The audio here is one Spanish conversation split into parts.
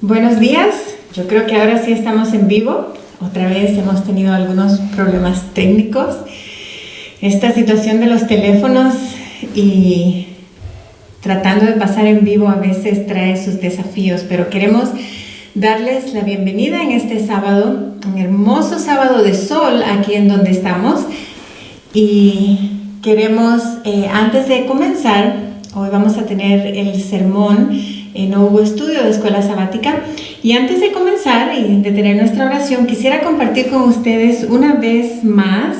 Buenos días, yo creo que ahora sí estamos en vivo. Otra vez hemos tenido algunos problemas técnicos. Esta situación de los teléfonos y tratando de pasar en vivo a veces trae sus desafíos, pero queremos darles la bienvenida en este sábado, un hermoso sábado de sol aquí en donde estamos. Y queremos, antes de comenzar, hoy vamos a tener el sermón. No hubo estudio de escuela sabática, y antes de comenzar y de tener nuestra oración, quisiera compartir con ustedes una vez más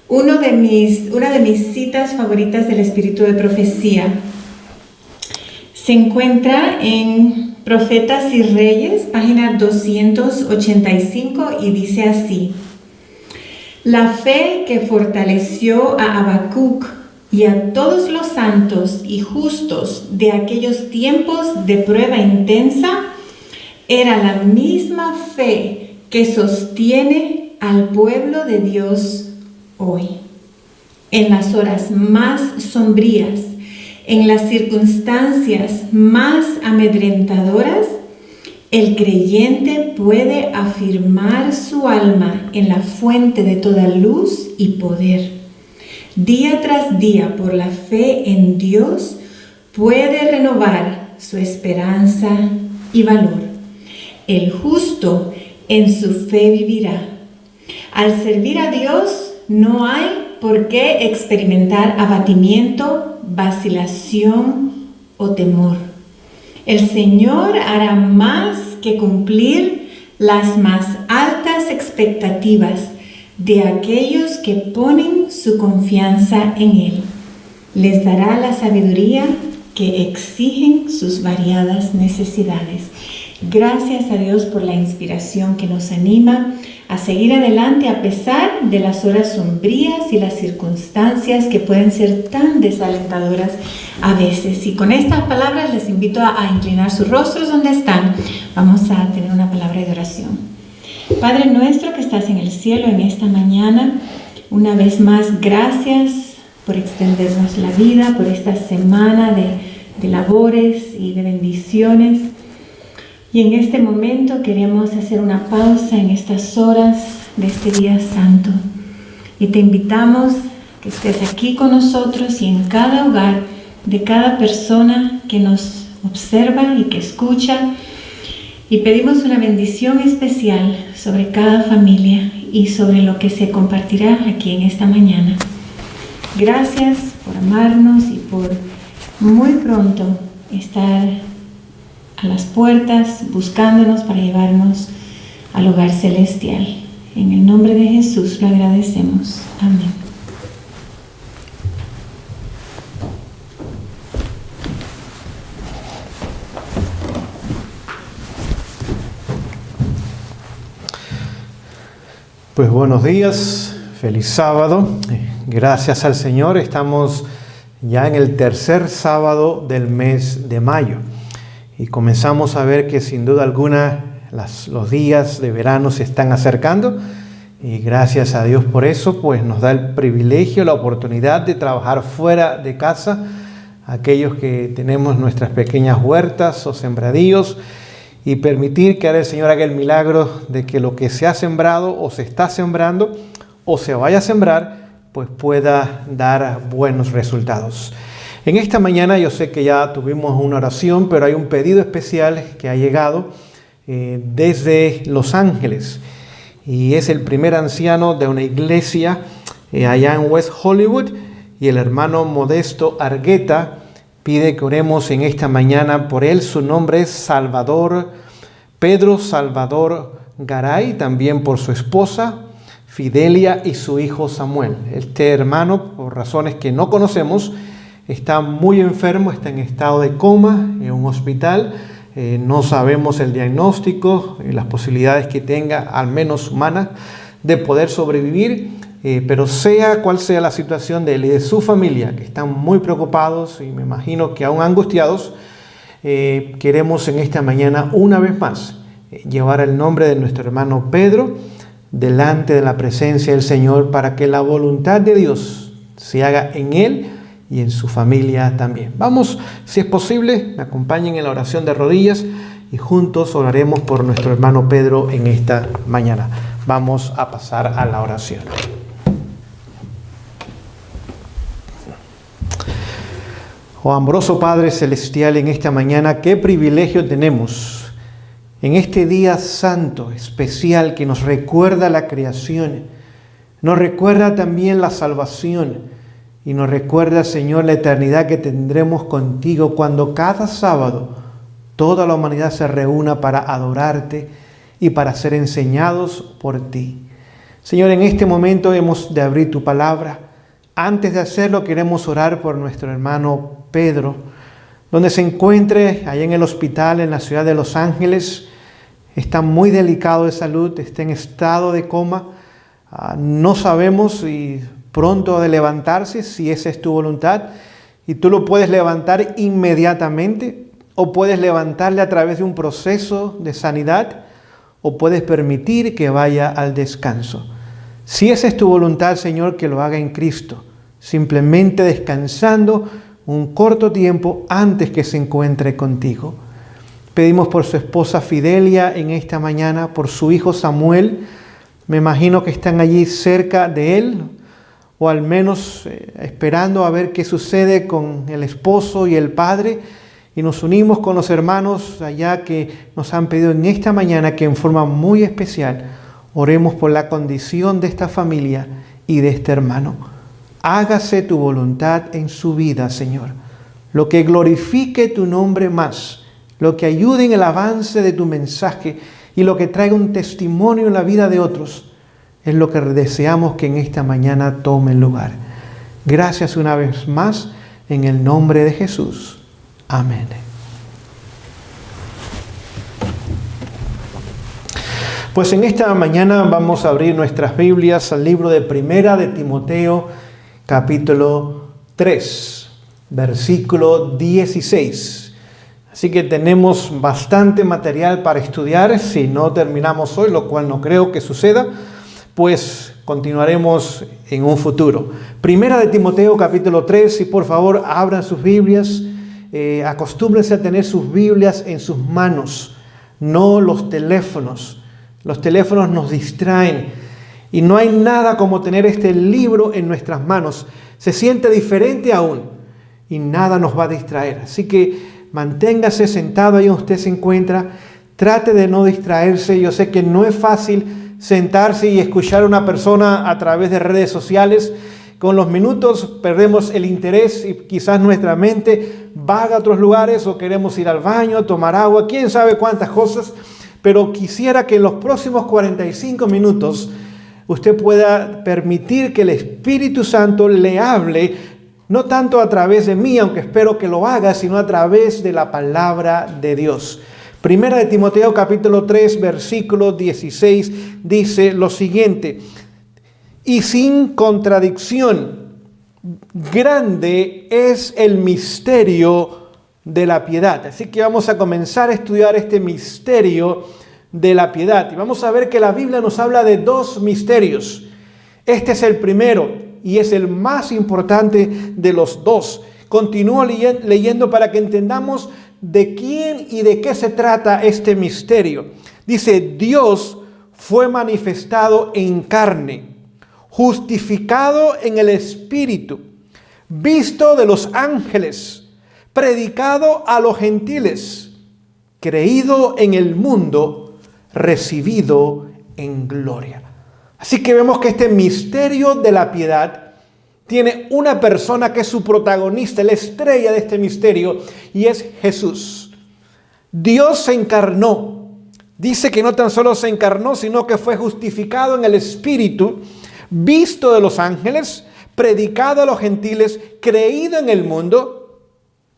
una de mis citas favoritas del espíritu de profecía. Se encuentra en Profetas y Reyes, página 285, y dice así: la fe que fortaleció a Habacuc y a todos los santos y justos de aquellos tiempos de prueba intensa era la misma fe que sostiene al pueblo de Dios hoy. En las horas más sombrías, en las circunstancias más amedrentadoras, el creyente puede afirmar su alma en la fuente de toda luz y poder. Día tras día, por la fe en Dios, puede renovar su esperanza y valor. El justo en su fe vivirá. Al servir a Dios no hay por qué experimentar abatimiento, vacilación o temor. El Señor hará más que cumplir las más altas expectativas de aquellos que ponen su confianza en Él. Les dará la sabiduría que exigen sus variadas necesidades. Gracias a Dios por la inspiración que nos anima a seguir adelante a pesar de las horas sombrías y las circunstancias que pueden ser tan desalentadoras a veces. Y con estas palabras les invito a inclinar sus rostros donde están. Vamos a tener una palabra de oración. Padre nuestro que estás en el cielo, en esta mañana, una vez más, gracias por extendernos la vida, por esta semana de labores y de bendiciones. Y en este momento queremos hacer una pausa en estas horas de este día santo. Y te invitamos que estés aquí con nosotros y en cada hogar de cada persona que nos observa y que escucha. Y pedimos una bendición especial sobre cada familia y sobre lo que se compartirá aquí en esta mañana. Gracias por amarnos y por muy pronto estar a las puertas buscándonos para llevarnos al hogar celestial. En el nombre de Jesús lo agradecemos. Amén. Pues buenos días, feliz sábado. Gracias al Señor, estamos ya en el tercer sábado del mes de mayo y comenzamos a ver que sin duda alguna los días de verano se están acercando y gracias a Dios por eso, pues nos da el privilegio, la oportunidad de trabajar fuera de casa, aquellos que tenemos nuestras pequeñas huertas o sembradíos, y permitir que ahora el Señor haga el milagro de que lo que se ha sembrado o se está sembrando o se vaya a sembrar, pues pueda dar buenos resultados. En esta mañana yo sé que ya tuvimos una oración, pero hay un pedido especial que ha llegado desde Los Ángeles. Y es el primer anciano de una iglesia allá en West Hollywood, y el hermano Modesto Argueta pide que oremos en esta mañana por él. Su nombre es Pedro Salvador Garay, también por su esposa Fidelia y su hijo Samuel. Este hermano, por razones que no conocemos, está muy enfermo, está en estado de coma en un hospital. No sabemos el diagnóstico y las posibilidades que tenga, al menos humanas, de poder sobrevivir. Pero sea cual sea la situación de él y de su familia, que están muy preocupados y me imagino que aún angustiados, queremos en esta mañana una vez más llevar el nombre de nuestro hermano Pedro delante de la presencia del Señor para que la voluntad de Dios se haga en él y en su familia también. Vamos, si es posible, me acompañen en la oración de rodillas y juntos oraremos por nuestro hermano Pedro en esta mañana. Vamos a pasar a la oración. Oh amoroso Padre Celestial, en esta mañana, qué privilegio tenemos en este día santo, especial, que nos recuerda la creación, nos recuerda también la salvación y nos recuerda, Señor, la eternidad que tendremos contigo cuando cada sábado toda la humanidad se reúna para adorarte y para ser enseñados por ti. Señor, en este momento hemos de abrir tu palabra. Antes de hacerlo, queremos orar por nuestro hermano Pedro, donde se encuentre allá en el hospital en la ciudad de Los Ángeles. Está muy delicado de salud, está en estado de coma. No sabemos si pronto ha de levantarse, si esa es tu voluntad. Y tú lo puedes levantar inmediatamente, o puedes levantarle a través de un proceso de sanidad, o puedes permitir que vaya al descanso. Si esa es tu voluntad, Señor, que lo haga en Cristo, simplemente descansando un corto tiempo antes que se encuentre contigo. Pedimos por su esposa Fidelia en esta mañana, por su hijo Samuel. Me imagino que están allí cerca de él, o al menos esperando a ver qué sucede con el esposo y el padre. Y nos unimos con los hermanos allá que nos han pedido en esta mañana que en forma muy especial oremos por la condición de esta familia y de este hermano. Hágase tu voluntad en su vida, Señor. Lo que glorifique tu nombre más, lo que ayude en el avance de tu mensaje y lo que traiga un testimonio en la vida de otros, es lo que deseamos que en esta mañana tome lugar. Gracias una vez más, en el nombre de Jesús. Amén. Pues en esta mañana vamos a abrir nuestras Biblias al libro de Primera de Timoteo, capítulo 3, versículo 16. Así que tenemos bastante material para estudiar. Si no terminamos hoy, lo cual no creo que suceda, pues continuaremos en un futuro. Primera de Timoteo, capítulo 3, y por favor abran sus Biblias. Acostúmbrense a tener sus Biblias en sus manos, no los teléfonos. Los teléfonos nos distraen. Y no hay nada como tener este libro en nuestras manos. Se siente diferente aún y nada nos va a distraer. Así que manténgase sentado ahí donde usted se encuentra. Trate de no distraerse. Yo sé que no es fácil sentarse y escuchar a una persona a través de redes sociales. Con los minutos perdemos el interés y quizás nuestra mente vaga a otros lugares o queremos ir al baño, tomar agua, quién sabe cuántas cosas. Pero quisiera que en los próximos 45 minutos usted pueda permitir que el Espíritu Santo le hable, no tanto a través de mí, aunque espero que lo haga, sino a través de la palabra de Dios. Primera de Timoteo capítulo 3, versículo 16, dice lo siguiente: y sin contradicción, grande es el misterio de la piedad. Así que vamos a comenzar a estudiar este misterio de la piedad. Y vamos a ver que la Biblia nos habla de dos misterios. Este es el primero y es el más importante de los dos. Continúo leyendo para que entendamos de quién y de qué se trata este misterio. Dice: Dios fue manifestado en carne, justificado en el Espíritu, visto de los ángeles, predicado a los gentiles, creído en el mundo, recibido en gloria. Así que vemos que este misterio de la piedad tiene una persona que es su protagonista, la estrella de este misterio, y es Jesús. Dios se encarnó. Dice que no tan solo se encarnó, sino que fue justificado en el Espíritu, visto de los ángeles, predicado a los gentiles, creído en el mundo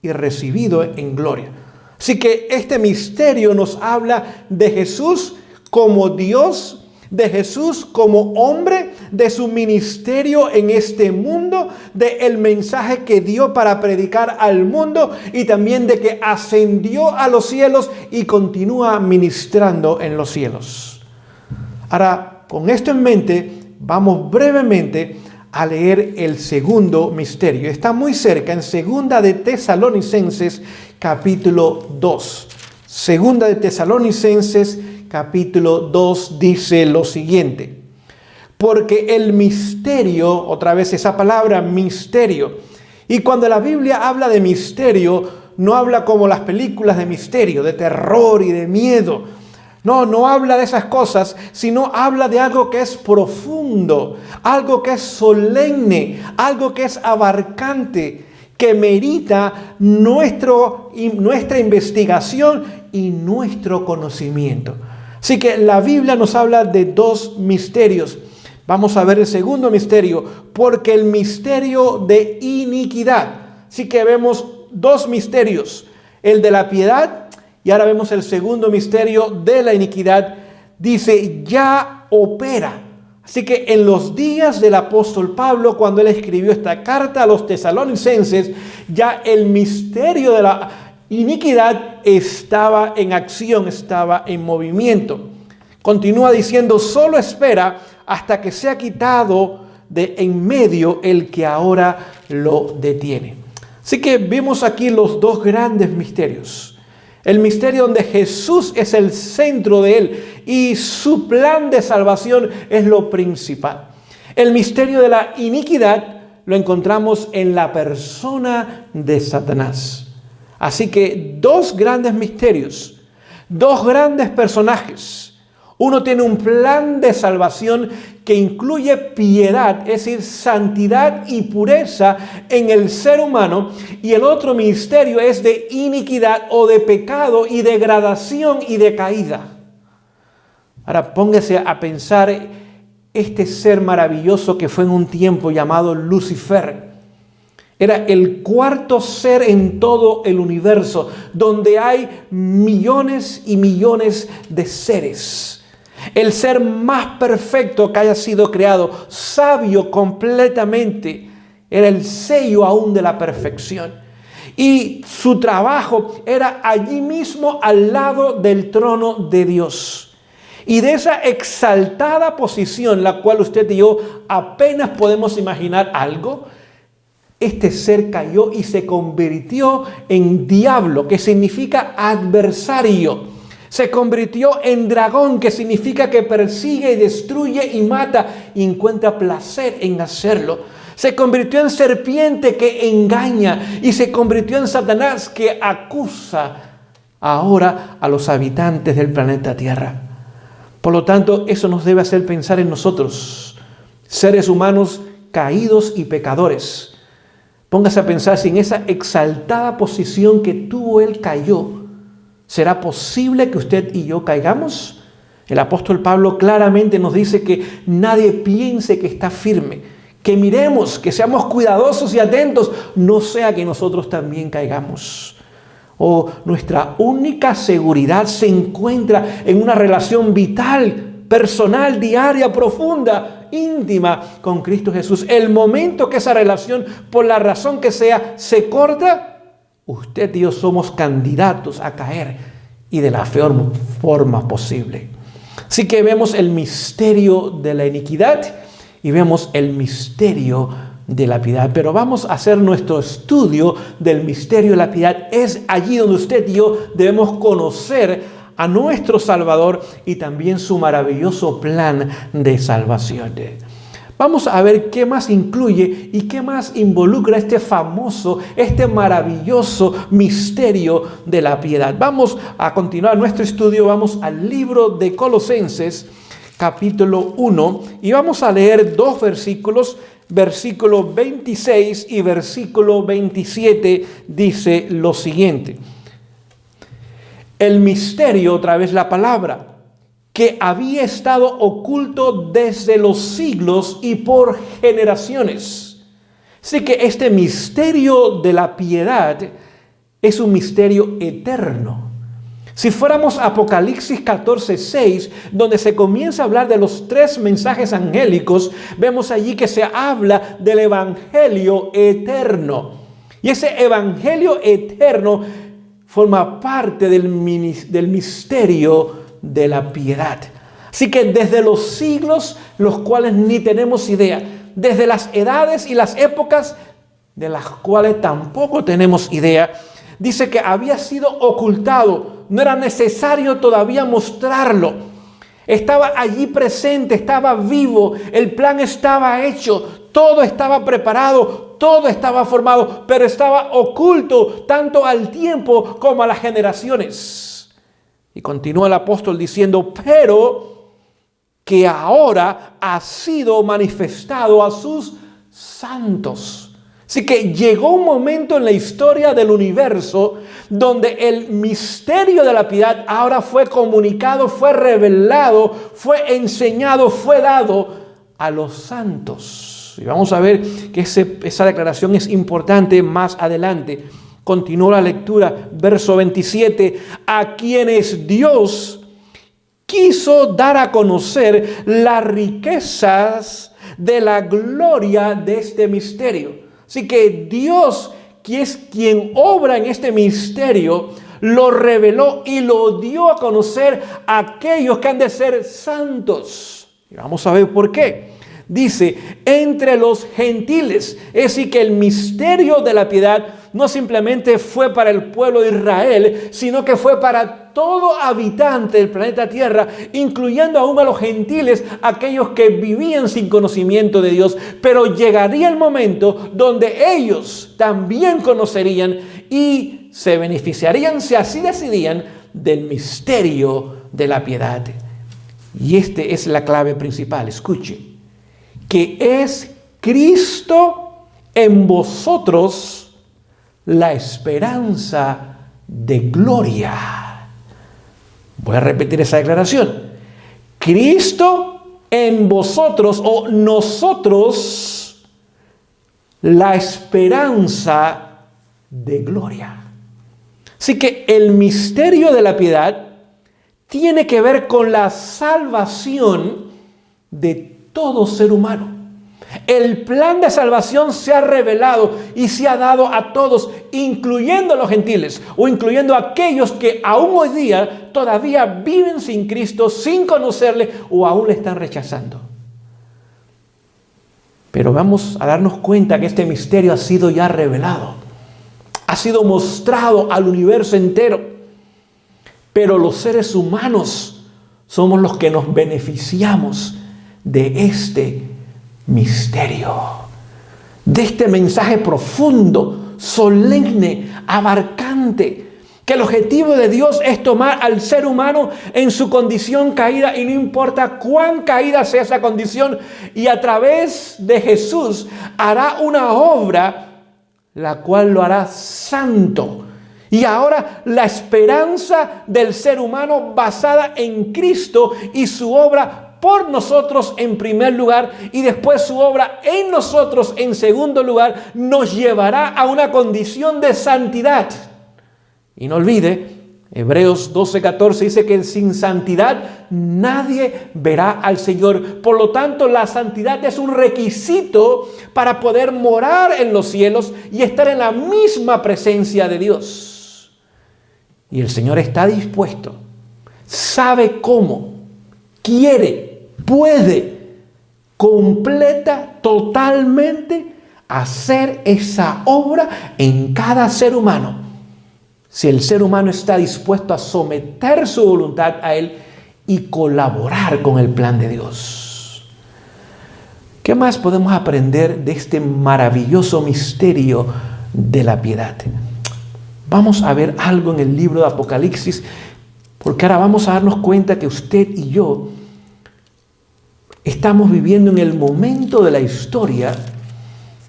y recibido en gloria. Así que este misterio nos habla de Jesús como Dios, de Jesús como hombre, de su ministerio en este mundo, de el mensaje que dio para predicar al mundo y también de que ascendió a los cielos y continúa ministrando en los cielos. Ahora, con esto en mente, vamos brevemente a leer el segundo misterio. Está muy cerca, en Segunda de Tesalonicenses, capítulo 2. Segunda de Tesalonicenses, capítulo 2, dice lo siguiente. Porque el misterio, otra vez esa palabra, misterio. Y cuando la Biblia habla de misterio, no habla como las películas de misterio, de terror y de miedo. No habla de esas cosas, sino habla de algo que es profundo, algo que es solemne, algo que es abarcante, que merita nuestra investigación y nuestro conocimiento. Así que la Biblia nos habla de dos misterios. Vamos a ver el segundo misterio, porque el misterio de iniquidad. Así que vemos dos misterios, el de la piedad y ahora vemos el segundo misterio de la iniquidad. Dice, ya opera. Así que en los días del apóstol Pablo, cuando él escribió esta carta a los tesalonicenses, ya el misterio de la iniquidad estaba en acción, estaba en movimiento. Continúa diciendo, solo espera hasta que sea quitado de en medio el que ahora lo detiene. Así que vemos aquí los dos grandes misterios. El misterio donde Jesús es el centro de él y su plan de salvación es lo principal. El misterio de la iniquidad lo encontramos en la persona de Satanás. Así que dos grandes misterios, dos grandes personajes. Uno tiene un plan de salvación que incluye piedad, es decir, santidad y pureza en el ser humano. Y el otro misterio es de iniquidad o de pecado y degradación y de caída. Ahora póngase a pensar este ser maravilloso que fue en un tiempo llamado Lucifer. Era el cuarto ser en todo el universo, donde hay millones y millones de seres. El ser más perfecto que haya sido creado, sabio completamente, era el sello aún de la perfección. Y su trabajo era allí mismo al lado del trono de Dios. Y de esa exaltada posición, la cual usted y yo apenas podemos imaginar algo, este ser cayó y se convirtió en diablo, que significa adversario. Se convirtió en dragón, que significa que persigue y destruye y mata y encuentra placer en hacerlo. Se convirtió en serpiente que engaña y se convirtió en Satanás que acusa ahora a los habitantes del planeta Tierra. Por lo tanto, eso nos debe hacer pensar en nosotros, seres humanos caídos y pecadores. Póngase a pensar si en esa exaltada posición que tuvo él cayó, ¿será posible que usted y yo caigamos? El apóstol Pablo claramente nos dice que nadie piense que está firme, que miremos, que seamos cuidadosos y atentos, no sea que nosotros también caigamos. Nuestra única seguridad se encuentra en una relación vital, personal, diaria, profunda, íntima con Cristo Jesús. El momento que esa relación, por la razón que sea, se corta, usted y yo somos candidatos a caer y de la peor forma posible. Así que vemos el misterio de la iniquidad y vemos el misterio de la piedad. Pero vamos a hacer nuestro estudio del misterio de la piedad. Es allí donde usted y yo debemos conocer a nuestro Salvador y también su maravilloso plan de salvación. Vamos a ver qué más incluye y qué más involucra este famoso, este maravilloso misterio de la piedad. Vamos a continuar nuestro estudio, vamos al libro de Colosenses, capítulo 1, y vamos a leer dos versículos, versículo 26 y versículo 27, dice lo siguiente. El misterio, otra vez la palabra, que había estado oculto desde los siglos y por generaciones. Así que este misterio de la piedad es un misterio eterno. Si fuéramos a Apocalipsis 14:6, donde se comienza a hablar de los tres mensajes angélicos, vemos allí que se habla del evangelio eterno. Y ese evangelio eterno forma parte del misterio de la piedad. Así que desde los siglos, los cuales ni tenemos idea, desde las edades y las épocas de las cuales tampoco tenemos idea, dice que había sido ocultado, no era necesario todavía mostrarlo. Estaba allí presente, estaba vivo, el plan estaba hecho, todo estaba preparado, todo estaba formado, pero estaba oculto tanto al tiempo como a las generaciones. Y continúa el apóstol diciendo, pero que ahora ha sido manifestado a sus santos. Así que llegó un momento en la historia del universo donde el misterio de la piedad ahora fue comunicado, fue revelado, fue enseñado, fue dado a los santos. Y vamos a ver que esa declaración es importante más adelante. Continúa la lectura, verso 27, a quienes Dios quiso dar a conocer las riquezas de la gloria de este misterio. Así que Dios, que es quien obra en este misterio, lo reveló y lo dio a conocer a aquellos que han de ser santos. Y vamos a ver por qué. Dice, entre los gentiles. Es decir, que el misterio de la piedad no simplemente fue para el pueblo de Israel, sino que fue para todo habitante del planeta Tierra, incluyendo aún a los gentiles, aquellos que vivían sin conocimiento de Dios. Pero llegaría el momento donde ellos también conocerían y se beneficiarían, si así decidían, del misterio de la piedad. Y esta es la clave principal, escuche, que es Cristo en vosotros la esperanza de gloria. Voy a repetir esa declaración. Cristo en vosotros o nosotros la esperanza de gloria. Así que el misterio de la piedad tiene que ver con la salvación de todo ser humano. El plan de salvación se ha revelado y se ha dado a todos, incluyendo a los gentiles o incluyendo a aquellos que aún hoy día todavía viven sin Cristo, sin conocerle o aún le están rechazando. Pero vamos a darnos cuenta que este misterio ha sido ya revelado, ha sido mostrado al universo entero. Pero los seres humanos somos los que nos beneficiamos de este misterio, de este mensaje profundo, solemne, abarcante, que el objetivo de Dios es tomar al ser humano en su condición caída, y no importa cuán caída sea esa condición, y a través de Jesús hará una obra la cual lo hará santo. Y ahora la esperanza del ser humano basada en Cristo y su obra por nosotros en primer lugar y después su obra en nosotros en segundo lugar nos llevará a una condición de santidad. Y no olvide, Hebreos 12:14 dice que sin santidad nadie verá al Señor. Por lo tanto, la santidad es un requisito para poder morar en los cielos y estar en la misma presencia de Dios. Y el Señor está dispuesto, sabe cómo, quiere, puede, completa, totalmente hacer esa obra en cada ser humano. Si el ser humano está dispuesto a someter su voluntad a Él y colaborar con el plan de Dios. ¿Qué más podemos aprender de este maravilloso misterio de la piedad? Vamos a ver algo en el libro de Apocalipsis, porque ahora vamos a darnos cuenta que usted y yo estamos viviendo en el momento de la historia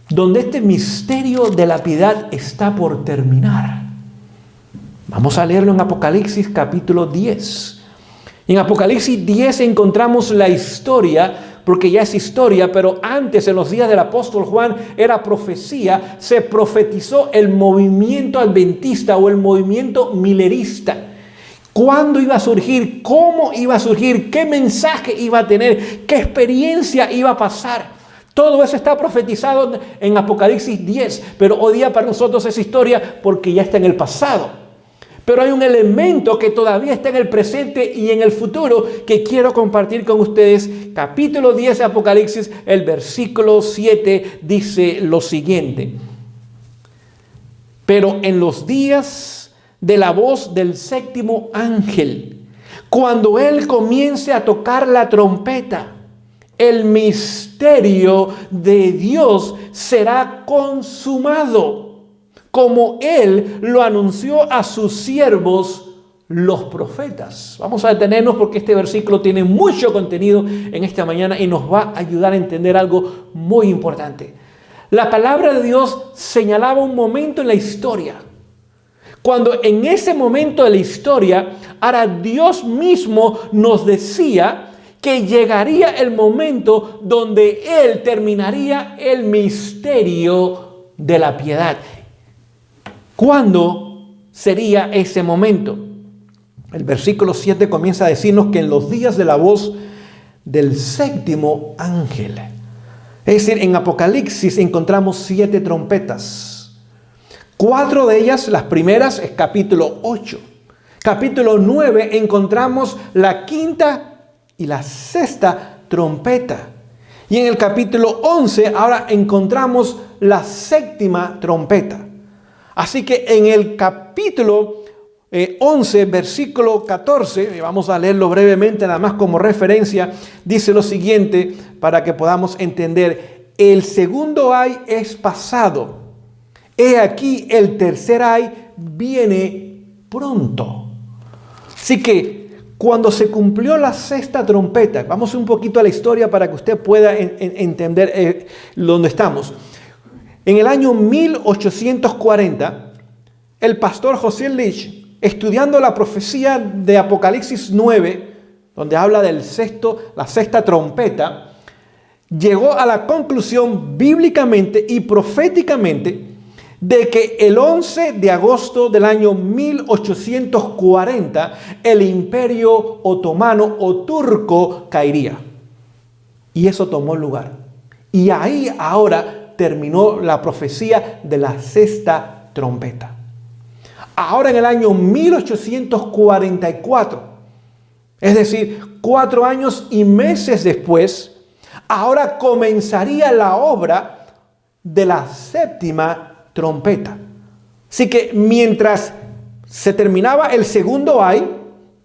donde este misterio de la piedad está por terminar. Vamos a leerlo en Apocalipsis capítulo 10. En Apocalipsis 10 encontramos la historia, porque ya es historia, pero antes, en los días del apóstol Juan, era profecía. Se profetizó el movimiento adventista o el movimiento milerista. ¿Cuándo iba a surgir? ¿Cómo iba a surgir? ¿Qué mensaje iba a tener? ¿Qué experiencia iba a pasar? Todo eso está profetizado en Apocalipsis 10, pero hoy día para nosotros es historia porque ya está en el pasado. Pero hay un elemento que todavía está en el presente y en el futuro que quiero compartir con ustedes. Capítulo 10 de Apocalipsis, el versículo 7 dice lo siguiente. Pero en los días de la voz del séptimo ángel, cuando él comience a tocar la trompeta, el misterio de Dios será consumado, como él lo anunció a sus siervos, los profetas. Vamos a detenernos porque este versículo tiene mucho contenido en esta mañana y nos va a ayudar a entender algo muy importante. La palabra de Dios señalaba un momento en la historia, cuando en ese momento de la historia, ahora Dios mismo nos decía que llegaría el momento donde Él terminaría el misterio de la piedad. ¿Cuándo sería ese momento? El versículo 7 comienza a decirnos que en los días de la voz del séptimo ángel. Es decir, en Apocalipsis encontramos 7 trompetas. 4 de ellas, las primeras, es capítulo 8. Capítulo 9 encontramos la quinta y la sexta trompeta. Y en el capítulo 11 ahora encontramos la séptima trompeta. Así que en el capítulo 11, versículo 14, vamos a leerlo brevemente, nada más como referencia, dice lo siguiente para que podamos entender. El segundo ay es pasado. He aquí el tercer ay viene pronto. Así que cuando se cumplió la sexta trompeta, vamos un poquito a la historia para que usted pueda entender dónde estamos. En el año 1840, el pastor José Lich, estudiando la profecía de Apocalipsis 9, donde habla del la sexta trompeta, llegó a la conclusión bíblicamente y proféticamente de que el 11 de agosto del año 1840 el imperio otomano o turco caería. Y eso tomó lugar. Y ahí ahora terminó la profecía de la sexta trompeta. Ahora en el año 1844, es decir, 4 años y meses después, ahora comenzaría la obra de la séptima trompeta. Así que mientras se terminaba el segundo ay,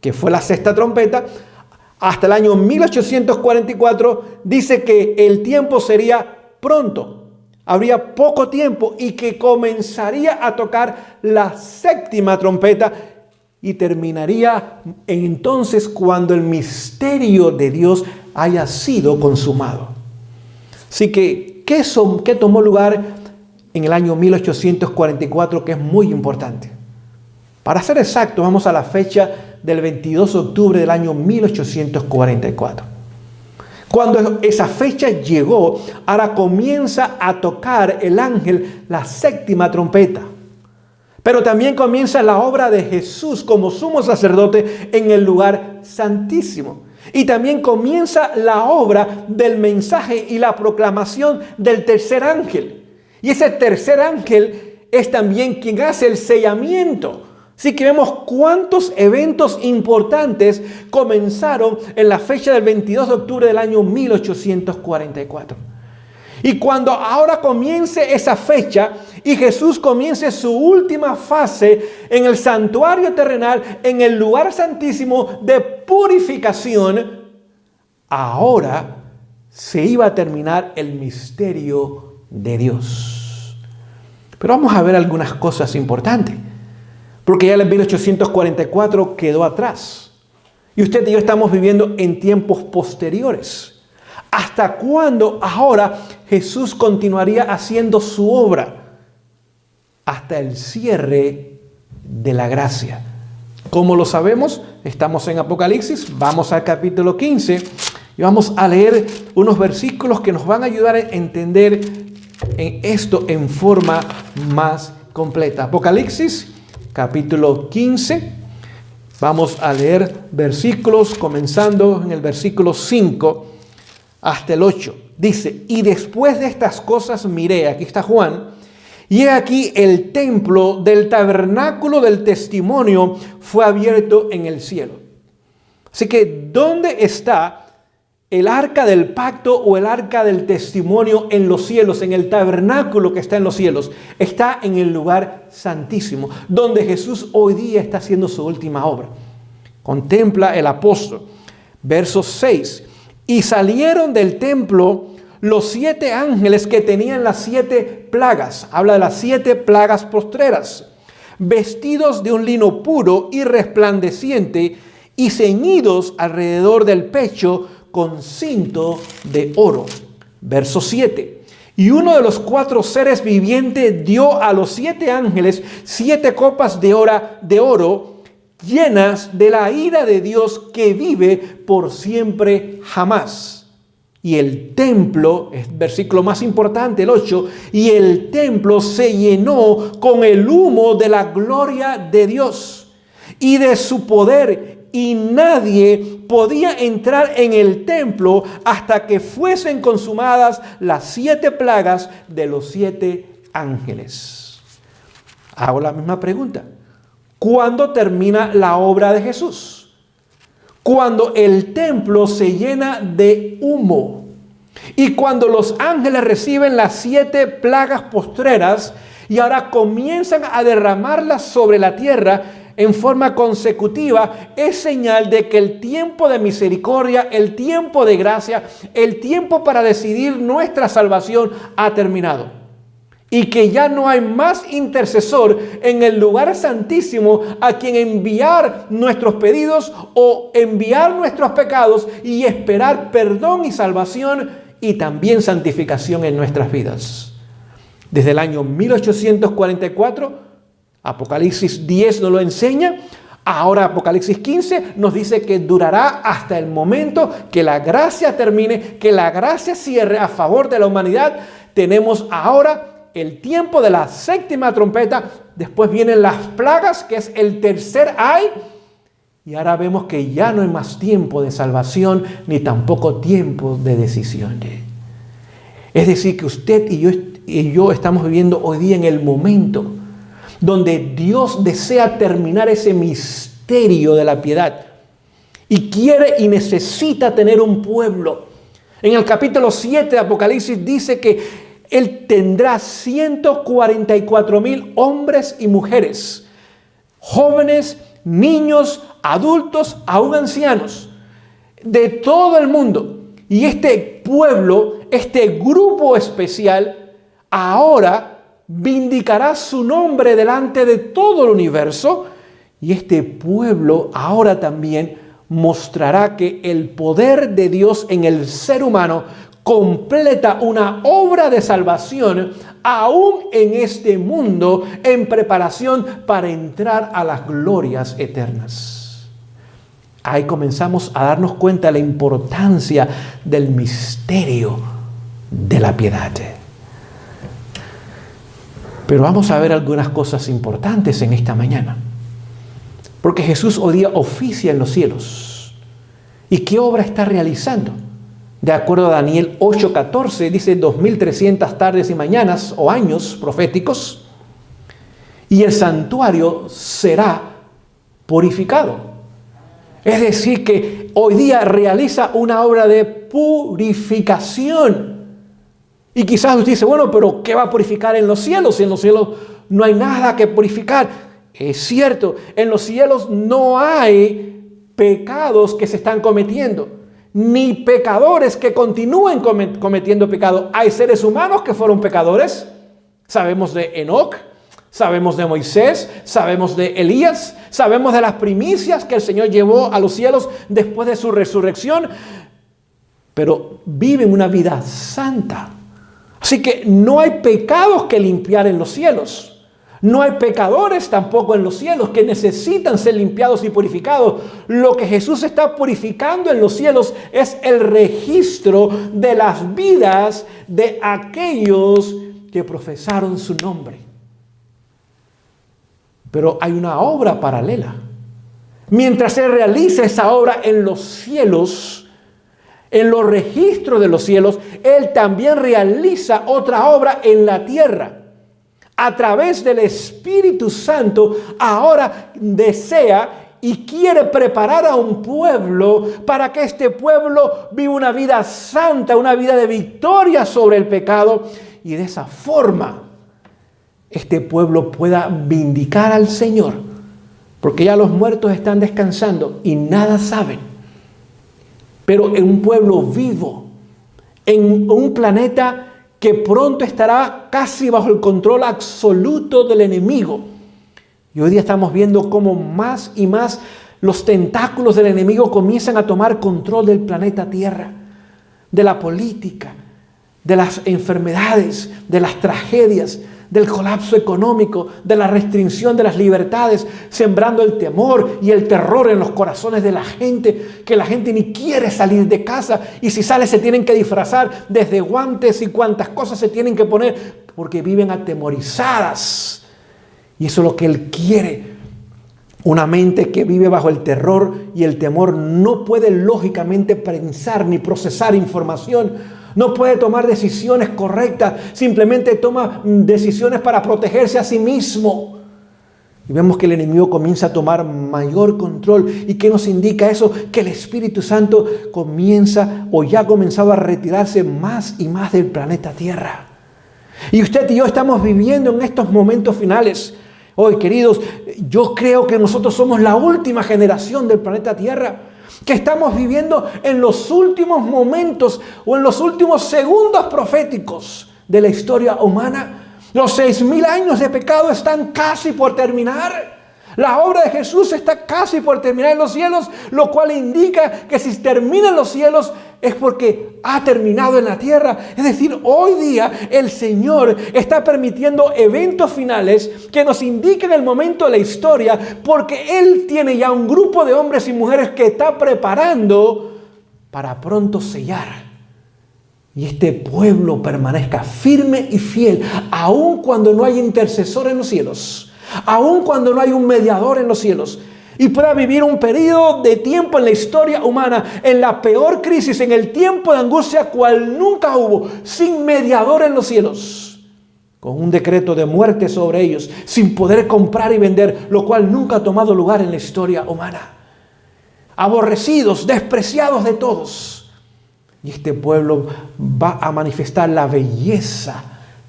que fue la sexta trompeta, hasta el año 1844 dice que el tiempo sería pronto. Habría poco tiempo y que comenzaría a tocar la séptima trompeta y terminaría entonces cuando el misterio de Dios haya sido consumado. Así que, ¿qué tomó lugar en el año 1844, que es muy importante? Para ser exacto, vamos a la fecha del 22 de octubre del año 1844. Cuando esa fecha llegó, ahora comienza a tocar el ángel la séptima trompeta. Pero también comienza la obra de Jesús como sumo sacerdote en el lugar santísimo. Y también comienza la obra del mensaje y la proclamación del tercer ángel. Y ese tercer ángel es también quien hace el sellamiento. Así que vemos cuántos eventos importantes comenzaron en la fecha del 22 de octubre del año 1844. Y cuando ahora comience esa fecha y Jesús comience su última fase en el santuario terrenal, en el lugar santísimo de purificación, ahora se iba a terminar el misterio de Dios. Pero vamos a ver algunas cosas importantes. Porque ya el 1844 quedó atrás. Y usted y yo estamos viviendo en tiempos posteriores. ¿Hasta cuándo ahora Jesús continuaría haciendo su obra? Hasta el cierre de la gracia. ¿Cómo lo sabemos? Estamos en Apocalipsis, vamos al capítulo 15 y vamos a leer unos versículos que nos van a ayudar a entender esto en forma más completa. Apocalipsis capítulo 15, vamos a leer versículos comenzando en el versículo 5 hasta el 8. Dice, y después de estas cosas miré, aquí está Juan, Y he aquí el templo del tabernáculo del testimonio fue abierto en el cielo. Así que, ¿dónde está el arca del pacto o el arca del testimonio en los cielos, en el tabernáculo que está en los cielos? Está en el lugar santísimo, donde Jesús hoy día está haciendo su última obra. Contempla el apóstol. Verso 6. Y salieron del templo los 7 ángeles que tenían las 7 plagas. Habla de las 7 plagas postreras. Vestidos de un lino puro y resplandeciente y ceñidos alrededor del pecho con cinto de oro. Verso 7. Y uno de los 4 seres vivientes dio a los 7 ángeles 7 copas de oro llenas de la ira de Dios que vive por siempre jamás. Y el templo, es el versículo más importante, el 8, y el templo se llenó con el humo de la gloria de Dios y de su poder, y nadie podía entrar en el templo hasta que fuesen consumadas las 7 plagas de los 7 ángeles. Hago la misma pregunta. ¿Cuándo termina la obra de Jesús? Cuando el templo se llena de humo y cuando los ángeles reciben las 7 plagas postreras y ahora comienzan a derramarlas sobre la tierra en forma consecutiva, es señal de que el tiempo de misericordia, el tiempo de gracia, el tiempo para decidir nuestra salvación ha terminado. Y que ya no hay más intercesor en el lugar santísimo a quien enviar nuestros pedidos o enviar nuestros pecados y esperar perdón y salvación y también santificación en nuestras vidas. Desde el año 1844, Apocalipsis 10 nos lo enseña. Ahora Apocalipsis 15 nos dice que durará hasta el momento que la gracia termine, que la gracia cierre a favor de la humanidad. Tenemos ahora el tiempo de la 7ª trompeta, después vienen las plagas, que es el tercer ay, y ahora vemos que ya no hay más tiempo de salvación, ni tampoco tiempo de decisiones. Es decir, que usted y yo estamos viviendo hoy día en el momento donde Dios desea terminar ese misterio de la piedad, y quiere y necesita tener un pueblo. En el capítulo 7 de Apocalipsis dice que Él tendrá 144,000 hombres y mujeres, jóvenes, niños, adultos, aún ancianos, de todo el mundo. Y este pueblo, este grupo especial, ahora vindicará su nombre delante de todo el universo. Y este pueblo ahora también mostrará que el poder de Dios en el ser humano completa una obra de salvación aún en este mundo, en preparación para entrar a las glorias eternas. Ahí comenzamos a darnos cuenta de la importancia del misterio de la piedad. Pero vamos a ver algunas cosas importantes en esta mañana, porque Jesús hoy día oficia en los cielos. ¿Y qué obra está realizando? De acuerdo a Daniel 8:14, dice 2300 tardes y mañanas o años proféticos, y el santuario será purificado. Es decir, que hoy día realiza una obra de purificación. Y quizás usted dice, bueno, pero ¿qué va a purificar en los cielos? Si en los cielos no hay nada que purificar. Es cierto, en los cielos no hay pecados que se están cometiendo, ni pecadores que continúen cometiendo pecado. Hay seres humanos que fueron pecadores. Sabemos de Enoc, sabemos de Moisés, sabemos de Elías, sabemos de las primicias que el Señor llevó a los cielos después de su resurrección, pero viven una vida santa. Así que no hay pecados que limpiar en los cielos. No hay pecadores tampoco en los cielos que necesitan ser limpiados y purificados. Lo que Jesús está purificando en los cielos es el registro de las vidas de aquellos que profesaron su nombre. Pero hay una obra paralela. Mientras se realiza esa obra en los cielos, en los registros de los cielos, Él también realiza otra obra en la tierra. a través del Espíritu Santo, ahora desea y quiere preparar a un pueblo para que este pueblo viva una vida santa, una vida de victoria sobre el pecado, y de esa forma este pueblo pueda vindicar al Señor, porque ya los muertos están descansando y nada saben. Pero en un pueblo vivo, en un planeta que pronto estará casi bajo el control absoluto del enemigo. Y hoy día estamos viendo cómo más y más los tentáculos del enemigo comienzan a tomar control del planeta Tierra, de la política, de las enfermedades, de las tragedias, del colapso económico, de la restricción de las libertades, sembrando el temor y el terror en los corazones de la gente, que la gente ni quiere salir de casa, y si sale se tienen que disfrazar desde guantes y cuantas cosas se tienen que poner, porque viven atemorizadas. Y eso es lo que Él quiere. Una mente que vive bajo el terror y el temor no puede lógicamente pensar ni procesar información. No puede tomar decisiones correctas, simplemente toma decisiones para protegerse a sí mismo. Y vemos que el enemigo comienza a tomar mayor control. ¿Y qué nos indica eso? Que el Espíritu Santo comienza o ya ha comenzado a retirarse más y más del planeta Tierra. Y usted y yo estamos viviendo en estos momentos finales. Hoy, queridos, yo creo que nosotros somos la última generación del planeta Tierra, que estamos viviendo en los últimos momentos o en los últimos segundos proféticos de la historia humana. Los 6,000 años de pecado están casi por terminar. La obra de Jesús está casi por terminar en los cielos, lo cual indica que si termina en los cielos es porque ha terminado en la tierra. Es decir, hoy día el Señor está permitiendo eventos finales que nos indiquen el momento de la historia, porque Él tiene ya un grupo de hombres y mujeres que está preparando para pronto sellar. Y este pueblo permanezca firme y fiel, aun cuando no hay intercesor en los cielos, aun cuando no hay un mediador en los cielos, y pueda vivir un periodo de tiempo en la historia humana, en la peor crisis, en el tiempo de angustia cual nunca hubo, sin mediador en los cielos, con un decreto de muerte sobre ellos, sin poder comprar y vender, lo cual nunca ha tomado lugar en la historia humana. Aborrecidos, despreciados de todos. Y este pueblo va a manifestar la belleza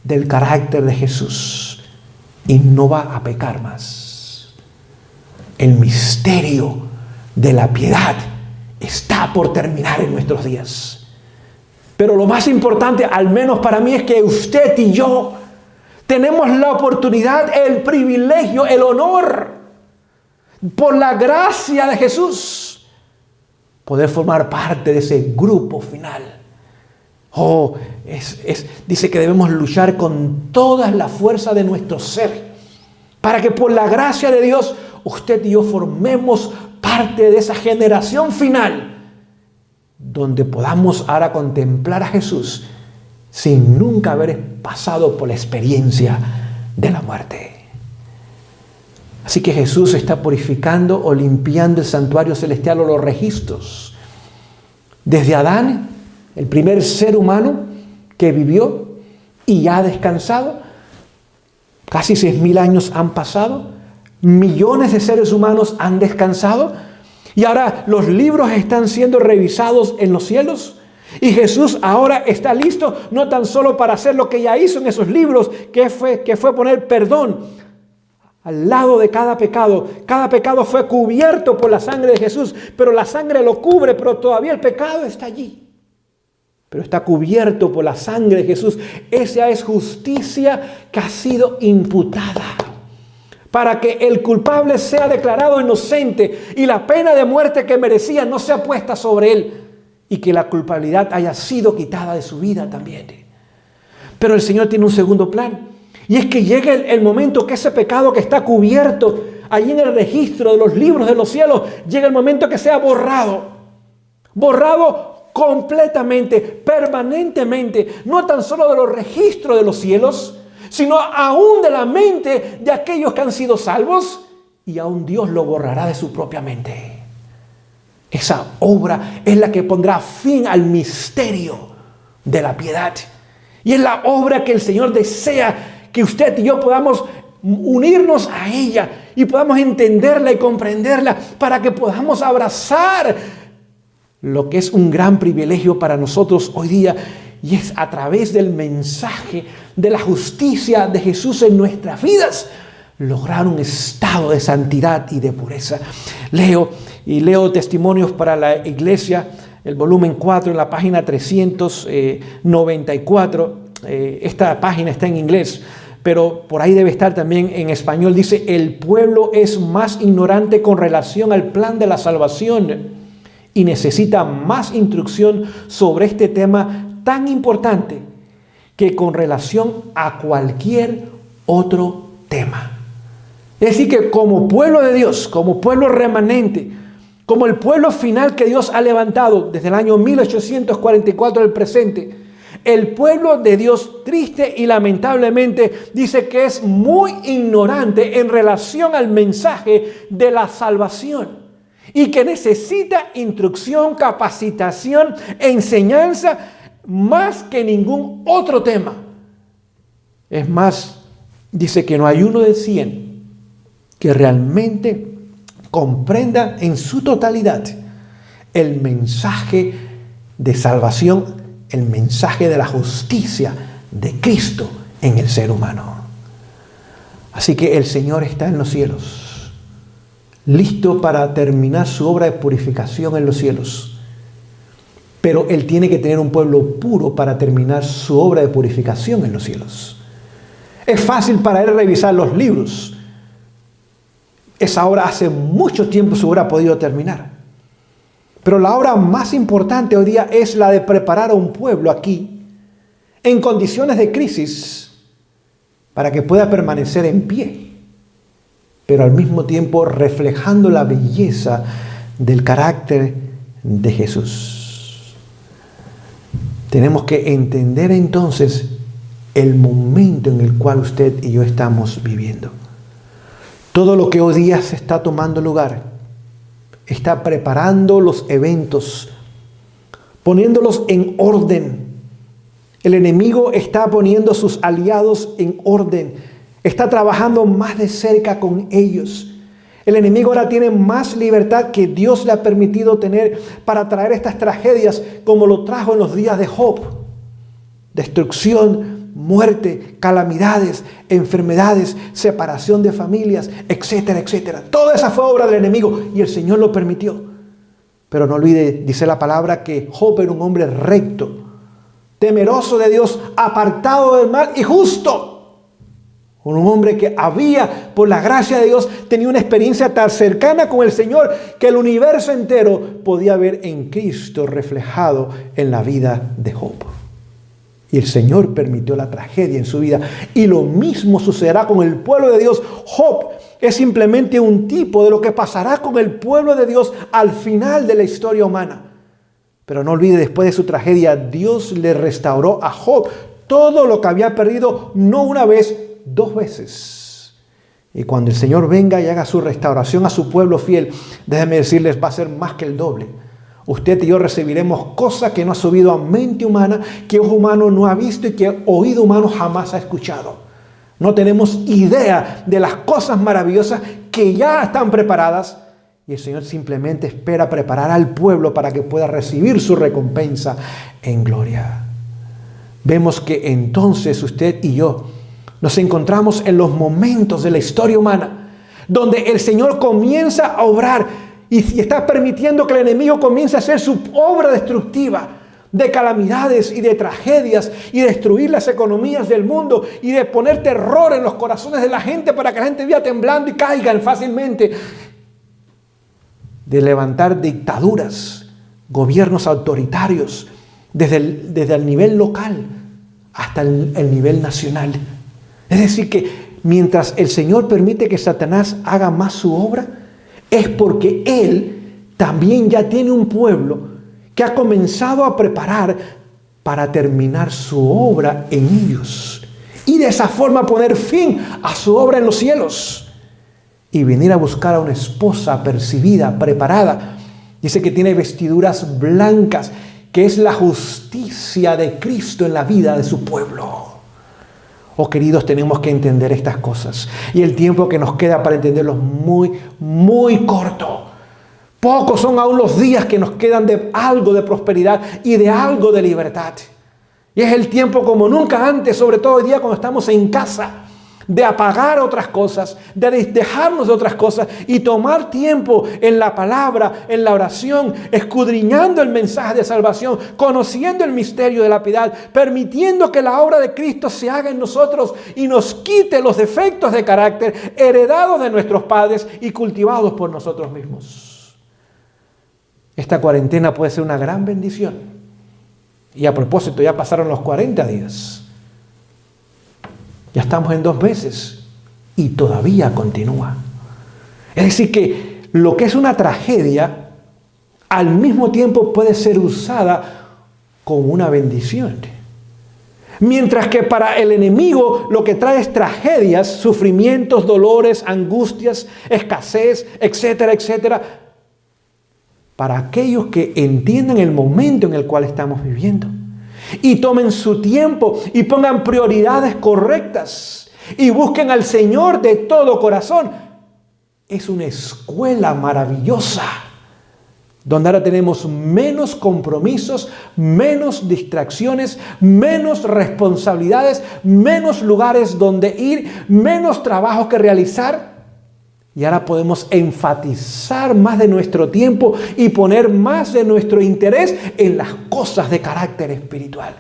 del carácter de Jesús y no va a pecar más. El misterio de la piedad está por terminar en nuestros días. Pero lo más importante, al menos para mí, es que usted y yo tenemos la oportunidad, el privilegio, el honor, por la gracia de Jesús, poder formar parte de ese grupo final. Dice que debemos luchar con toda la fuerza de nuestro ser, para que por la gracia de Dios usted y yo formemos parte de esa generación final, donde podamos ahora contemplar a Jesús sin nunca haber pasado por la experiencia de la muerte. Así que Jesús está purificando o limpiando el santuario celestial o los registros. Desde Adán, el primer ser humano que vivió y ya ha descansado, casi 6,000 años han pasado, millones de seres humanos han descansado, y ahora los libros están siendo revisados en los cielos, y Jesús ahora está listo no tan solo para hacer lo que ya hizo en esos libros, que fue poner perdón al lado de cada pecado. Cada pecado fue cubierto por la sangre de Jesús, pero la sangre lo cubre, pero todavía el pecado está allí. Pero está cubierto por la sangre de Jesús. Esa es justicia que ha sido imputada, para que el culpable sea declarado inocente y la pena de muerte que merecía no sea puesta sobre él, y que la culpabilidad haya sido quitada de su vida también. Pero el Señor tiene un segundo plan. Y es que llegue el momento que ese pecado que está cubierto allí en el registro de los libros de los cielos, llega el momento que sea borrado completamente, permanentemente, no tan solo de los registros de los cielos, sino aún de la mente de aquellos que han sido salvos, y aún Dios lo borrará de su propia mente. Esa obra es la que pondrá fin al misterio de la piedad, y es la obra que el Señor desea que usted y yo podamos unirnos a ella y podamos entenderla y comprenderla para que podamos abrazar lo que es un gran privilegio para nosotros hoy día, y es a través del mensaje de la justicia de Jesús en nuestras vidas lograr un estado de santidad y de pureza. Leo Testimonios para la Iglesia, el volumen 4, en la página 394. Esta página está en inglés, pero por ahí debe estar también en español. Dice: el pueblo es más ignorante con relación al plan de la salvación y necesita más instrucción sobre este tema tan importante que con relación a cualquier otro tema. Es decir, que como pueblo de Dios, como pueblo remanente, como el pueblo final que Dios ha levantado desde el año 1844 al presente, el pueblo de Dios, triste y lamentablemente, dice que es muy ignorante en relación al mensaje de la salvación y que necesita instrucción, capacitación, enseñanza más que ningún otro tema. Es más, dice que no hay uno de 100 que realmente comprenda en su totalidad el mensaje de salvación, el mensaje de la justicia de Cristo en el ser humano. Así que el Señor está en los cielos, listo para terminar su obra de purificación en los cielos. Pero Él tiene que tener un pueblo puro para terminar su obra de purificación en los cielos. Es fácil para Él revisar los libros. Esa obra hace mucho tiempo se hubiera podido terminar. Pero la obra más importante hoy día es la de preparar a un pueblo aquí, en condiciones de crisis, para que pueda permanecer en pie, pero al mismo tiempo reflejando la belleza del carácter de Jesús. Tenemos que entender entonces el momento en el cual usted y yo estamos viviendo. Todo lo que hoy día se está tomando lugar está preparando los eventos, poniéndolos en orden. El enemigo está poniendo sus aliados en orden, está trabajando más de cerca con ellos. El enemigo ahora tiene más libertad que Dios le ha permitido tener para traer estas tragedias como lo trajo en los días de Job. Destrucción, muerte, calamidades, enfermedades, separación de familias, etcétera, etcétera. Toda esa fue obra del enemigo y el Señor lo permitió. Pero no olvide, dice la palabra, que Job era un hombre recto, temeroso de Dios, apartado del mal y justo. Un hombre que había, por la gracia de Dios, tenido una experiencia tan cercana con el Señor que el universo entero podía ver en Cristo reflejado en la vida de Job. Y el Señor permitió la tragedia en su vida. Y lo mismo sucederá con el pueblo de Dios. Job es simplemente un tipo de lo que pasará con el pueblo de Dios al final de la historia humana. Pero no olvide, después de su tragedia, Dios le restauró a Job todo lo que había perdido, no una vez, 2 veces. Y cuando el Señor venga y haga su restauración a su pueblo fiel, déjenme decirles, va a ser más que el doble. Usted y yo recibiremos cosas que no ha subido a mente humana, que ojo humano no ha visto y que oído humano jamás ha escuchado. No tenemos idea de las cosas maravillosas que ya están preparadas y el Señor simplemente espera preparar al pueblo para que pueda recibir su recompensa en gloria. Vemos que entonces usted y yo nos encontramos en los momentos de la historia humana donde el Señor comienza a obrar y está permitiendo que el enemigo comience a hacer su obra destructiva de calamidades y de tragedias y destruir las economías del mundo y de poner terror en los corazones de la gente para que la gente viva temblando y caigan fácilmente, de levantar dictaduras, gobiernos autoritarios desde el nivel local hasta el nivel nacional. Es decir que mientras el Señor permite que Satanás haga más su obra, es porque Él también ya tiene un pueblo que ha comenzado a preparar para terminar su obra en ellos. Y de esa forma poner fin a su obra en los cielos. Y venir a buscar a una esposa apercibida, preparada. Dice que tiene vestiduras blancas, que es la justicia de Cristo en la vida de su pueblo. Oh, queridos, tenemos que entender estas cosas. Y el tiempo que nos queda para entenderlos muy, muy corto. Pocos son aún los días que nos quedan de algo de prosperidad y de algo de libertad. Y es el tiempo como nunca antes, sobre todo hoy día cuando estamos en casa, de apagar otras cosas, de dejarnos de otras cosas y tomar tiempo en la palabra, en la oración, escudriñando el mensaje de salvación, conociendo el misterio de la piedad, permitiendo que la obra de Cristo se haga en nosotros y nos quite los defectos de carácter heredados de nuestros padres y cultivados por nosotros mismos. Esta cuarentena puede ser una gran bendición. Y a propósito, ya pasaron los 40 días. Ya estamos en 2 meses y todavía continúa. Es decir, que lo que es una tragedia, al mismo tiempo puede ser usada como una bendición. Mientras que para el enemigo lo que trae es tragedias, sufrimientos, dolores, angustias, escasez, etcétera, etcétera. Para aquellos que entiendan el momento en el cual estamos viviendo y tomen su tiempo y pongan prioridades correctas y busquen al Señor de todo corazón, es una escuela maravillosa donde ahora tenemos menos compromisos, menos distracciones, menos responsabilidades, menos lugares donde ir, menos trabajo que realizar. Y ahora podemos enfatizar más de nuestro tiempo y poner más de nuestro interés en las cosas de carácter espiritual.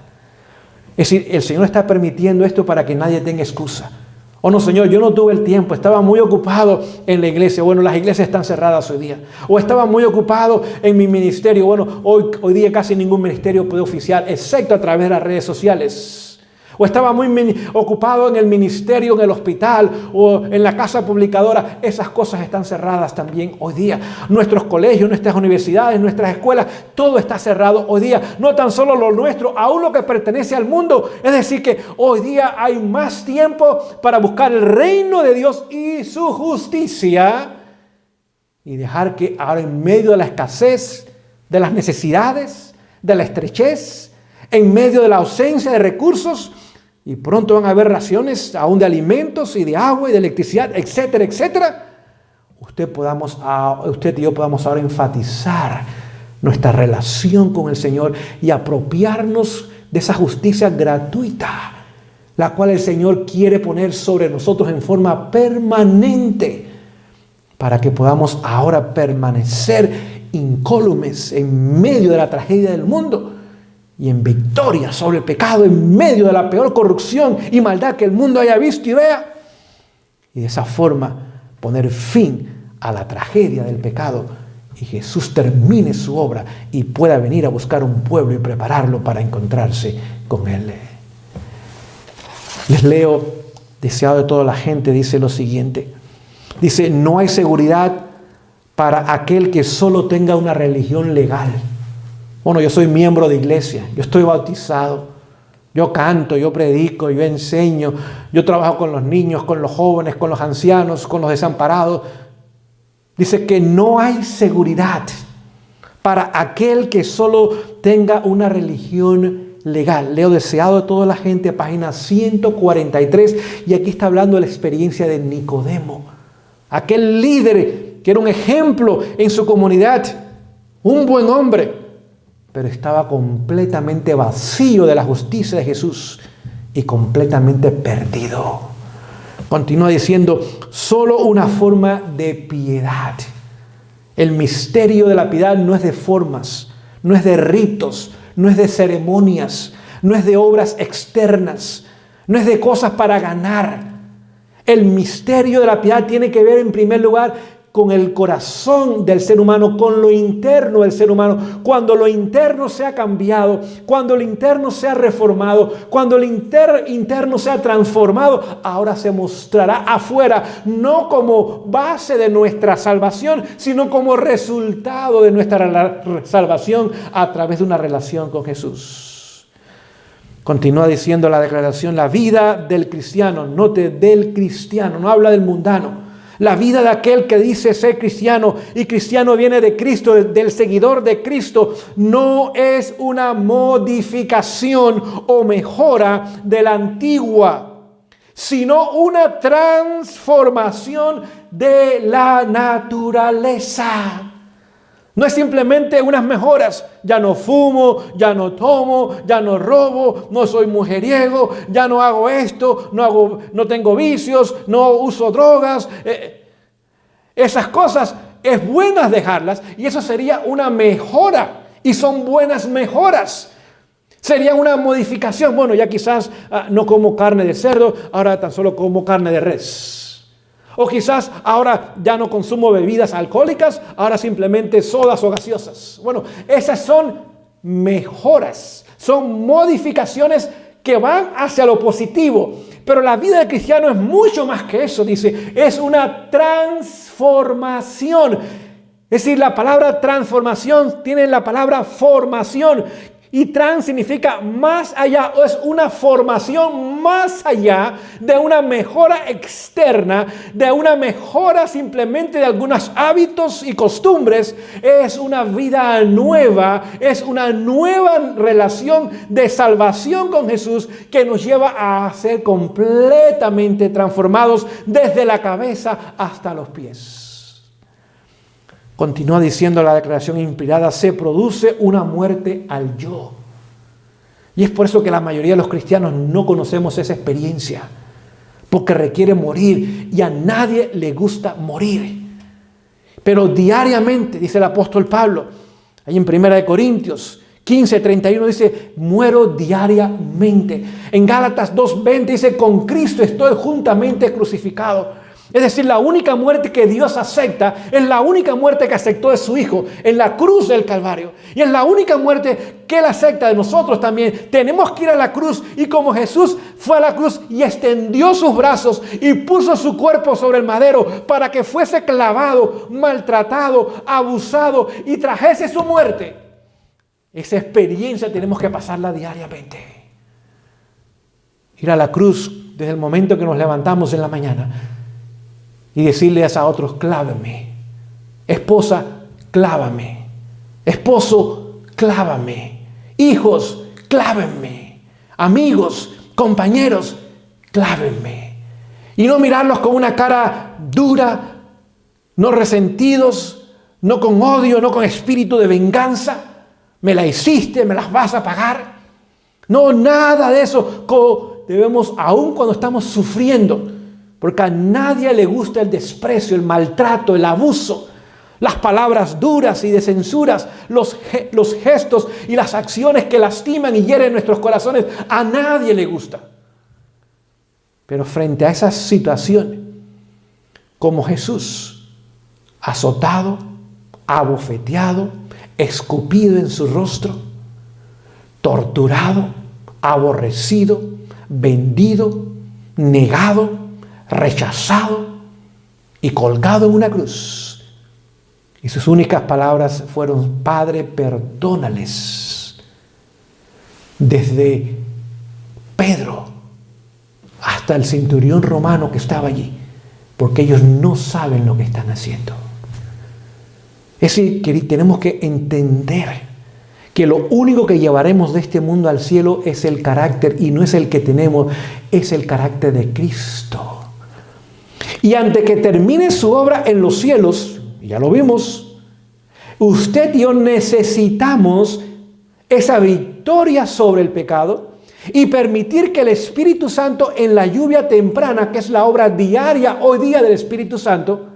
Es decir, el Señor está permitiendo esto para que nadie tenga excusa. Oh no, Señor, yo no tuve el tiempo, estaba muy ocupado en la iglesia. Bueno, las iglesias están cerradas hoy día. O estaba muy ocupado en mi ministerio. Bueno, hoy día casi ningún ministerio puede oficiar, excepto a través de las redes sociales. O estaba muy ocupado en el ministerio, en el hospital o en la casa publicadora. Esas cosas están cerradas también hoy día. Nuestros colegios, nuestras universidades, nuestras escuelas, todo está cerrado hoy día. No tan solo lo nuestro, aún lo que pertenece al mundo. Es decir que hoy día hay más tiempo para buscar el reino de Dios y su justicia. Y dejar que ahora en medio de la escasez, de las necesidades, de la estrechez, en medio de la ausencia de recursos, y pronto van a haber raciones aún de alimentos y de agua y de electricidad, etcétera, etcétera. Usted y yo podamos ahora enfatizar nuestra relación con el Señor y apropiarnos de esa justicia gratuita, la cual el Señor quiere poner sobre nosotros en forma permanente, para que podamos ahora permanecer incólumes en medio de la tragedia del mundo y en victoria sobre el pecado, en medio de la peor corrupción y maldad que el mundo haya visto y vea. Y de esa forma poner fin a la tragedia del pecado y Jesús termine su obra y pueda venir a buscar un pueblo y prepararlo para encontrarse con Él. Les leo, deseado de toda la gente, dice lo siguiente. Dice, no hay seguridad para aquel que solo tenga una religión legal. Bueno, yo soy miembro de iglesia, yo estoy bautizado, yo canto, yo predico, yo enseño, yo trabajo con los niños, con los jóvenes, con los ancianos, con los desamparados. Dice que no hay seguridad para aquel que solo tenga una religión legal. Leo deseado de toda la gente, página 143, y aquí está hablando de la experiencia de Nicodemo, aquel líder que era un ejemplo en su comunidad, un buen hombre, pero estaba completamente vacío de la justicia de Jesús y completamente perdido. Continúa diciendo, solo una forma de piedad. El misterio de la piedad no es de formas, no es de ritos, no es de ceremonias, no es de obras externas, no es de cosas para ganar. El misterio de la piedad tiene que ver en primer lugar con el corazón del ser humano, con lo interno del ser humano. Cuando lo interno se ha cambiado, cuando lo interno se ha reformado, cuando lo interno se ha transformado, ahora se mostrará afuera, no como base de nuestra salvación, sino como resultado de nuestra salvación a través de una relación con Jesús. Continúa diciendo la declaración, la vida del cristiano, note, del cristiano, no habla del mundano. La vida de aquel que dice ser cristiano, y cristiano viene de Cristo, del seguidor de Cristo, no es una modificación o mejora de la antigua. sino una transformación de la naturaleza. No es simplemente unas mejoras. Ya no fumo, ya no tomo, ya no robo, no soy mujeriego, ya no hago esto, no tengo vicios, no uso drogas. Esas cosas es buenas dejarlas y eso sería una mejora y son buenas mejoras. Sería una modificación. Bueno, ya quizás no como carne de cerdo, ahora tan solo como carne de res. O quizás ahora ya no consumo bebidas alcohólicas, ahora simplemente sodas o gaseosas. Bueno, esas son mejoras, son modificaciones que van hacia lo positivo. Pero la vida del cristiano es mucho más que eso, dice, es una transformación. Es decir, la palabra transformación tiene la palabra formación. Y trans significa más allá, o es una formación más allá de una mejora externa, de una mejora simplemente de algunos hábitos y costumbres. Es una vida nueva, es una nueva relación de salvación con Jesús que nos lleva a ser completamente transformados desde la cabeza hasta los pies. Continúa diciendo la declaración inspirada, se produce una muerte al yo. Y es por eso que la mayoría de los cristianos no conocemos esa experiencia, porque requiere morir y a nadie le gusta morir. Pero diariamente, dice el apóstol Pablo, ahí en 1 Corintios 15:31 dice, muero diariamente. En Gálatas 2:20 dice, con Cristo estoy juntamente crucificado. Es decir, la única muerte que Dios acepta es la única muerte que aceptó de su Hijo en la cruz del Calvario. Y es la única muerte que Él acepta de nosotros también. Tenemos que ir a la cruz y como Jesús fue a la cruz y extendió sus brazos y puso su cuerpo sobre el madero para que fuese clavado, maltratado, abusado y trajese su muerte. Esa experiencia tenemos que pasarla diariamente. Ir a la cruz desde el momento que nos levantamos en la mañana. Y decirles a otros, clávame. Esposa, clávame. Esposo, clávame. Hijos, clávenme. Amigos, compañeros, clávenme. Y no mirarlos con una cara dura, no resentidos, no con odio, no con espíritu de venganza. Me la hiciste, me las vas a pagar. No, nada de eso. Debemos, aun cuando estamos sufriendo, porque a nadie le gusta el desprecio, el maltrato, el abuso, las palabras duras y de censuras, los gestos y las acciones que lastiman y hieren nuestros corazones. A nadie le gusta. Pero frente a esas situaciones, como Jesús, azotado, abofeteado, escupido en su rostro, torturado, aborrecido, vendido, negado, rechazado y colgado en una cruz. Y sus únicas palabras fueron, Padre, perdónales. Desde Pedro hasta el centurión romano que estaba allí, porque ellos no saben lo que están haciendo. Es decir, que tenemos que entender que lo único que llevaremos de este mundo al cielo es el carácter, y no es el que tenemos, es el carácter de Cristo. Y antes que termine su obra en los cielos, ya lo vimos, usted y yo necesitamos esa victoria sobre el pecado y permitir que el Espíritu Santo en la lluvia temprana, que es la obra diaria hoy día del Espíritu Santo,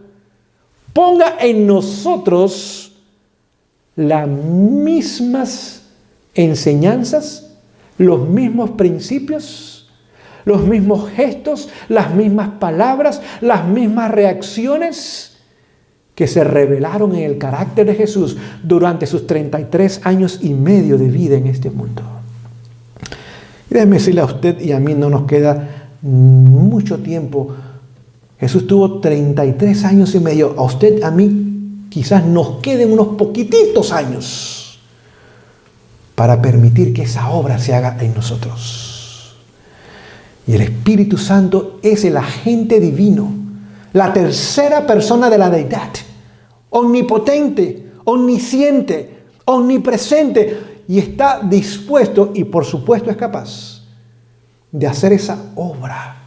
ponga en nosotros las mismas enseñanzas, los mismos principios, los mismos gestos, las mismas palabras, las mismas reacciones que se revelaron en el carácter de Jesús durante sus 33 años y medio de vida en este mundo. Y déjeme decirle a usted y a mí, no nos queda mucho tiempo. Jesús tuvo 33 años y medio. A usted, a mí, quizás nos queden unos poquititos años para permitir que esa obra se haga en nosotros. Y el Espíritu Santo es el agente divino, la tercera persona de la deidad, omnipotente, omnisciente, omnipresente, y está dispuesto y por supuesto es capaz de hacer esa obra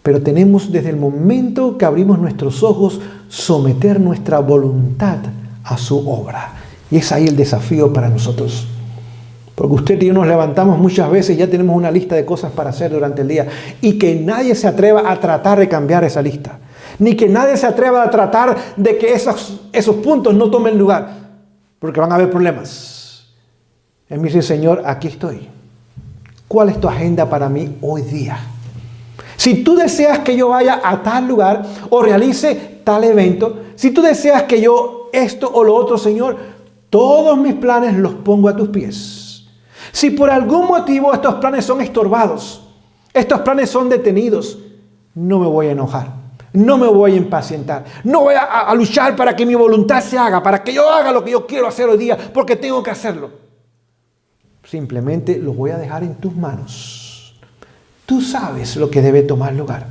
Pero tenemos desde el momento que abrimos nuestros ojos, someter nuestra voluntad a su obra. Y es ahí el desafío para nosotros. Porque usted y yo nos levantamos muchas veces, ya tenemos una lista de cosas para hacer durante el día. Y que nadie se atreva a tratar de cambiar esa lista. Ni que nadie se atreva a tratar de que esos puntos no tomen lugar. Porque van a haber problemas. Él me dice, Señor, aquí estoy. ¿Cuál es tu agenda para mí hoy día? Si tú deseas que yo vaya a tal lugar o realice tal evento, si tú deseas que yo esto o lo otro, Señor, todos mis planes los pongo a tus pies. Si por algún motivo estos planes son estorbados, estos planes son detenidos, no me voy a enojar, no me voy a impacientar, no voy a luchar para que mi voluntad se haga, para que yo haga lo que yo quiero hacer hoy día, porque tengo que hacerlo. Simplemente lo voy a dejar en tus manos. Tú sabes lo que debe tomar lugar.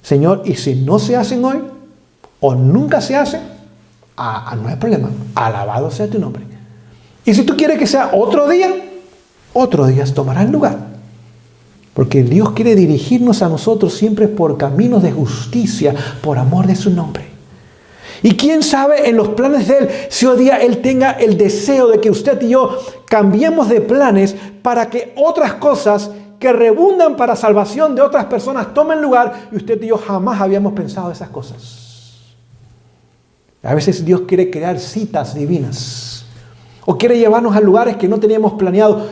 Señor, y si no se hacen hoy, o nunca se hacen, no hay problema. Alabado sea tu nombre. Y si tú quieres que sea otros días tomarán lugar. Porque Dios quiere dirigirnos a nosotros siempre por caminos de justicia, por amor de su nombre. Y quién sabe en los planes de Él, si hoy día Él tenga el deseo de que usted y yo cambiemos de planes para que otras cosas que redundan para salvación de otras personas tomen lugar y usted y yo jamás habíamos pensado esas cosas. A veces Dios quiere crear citas divinas o quiere llevarnos a lugares que no teníamos planeado,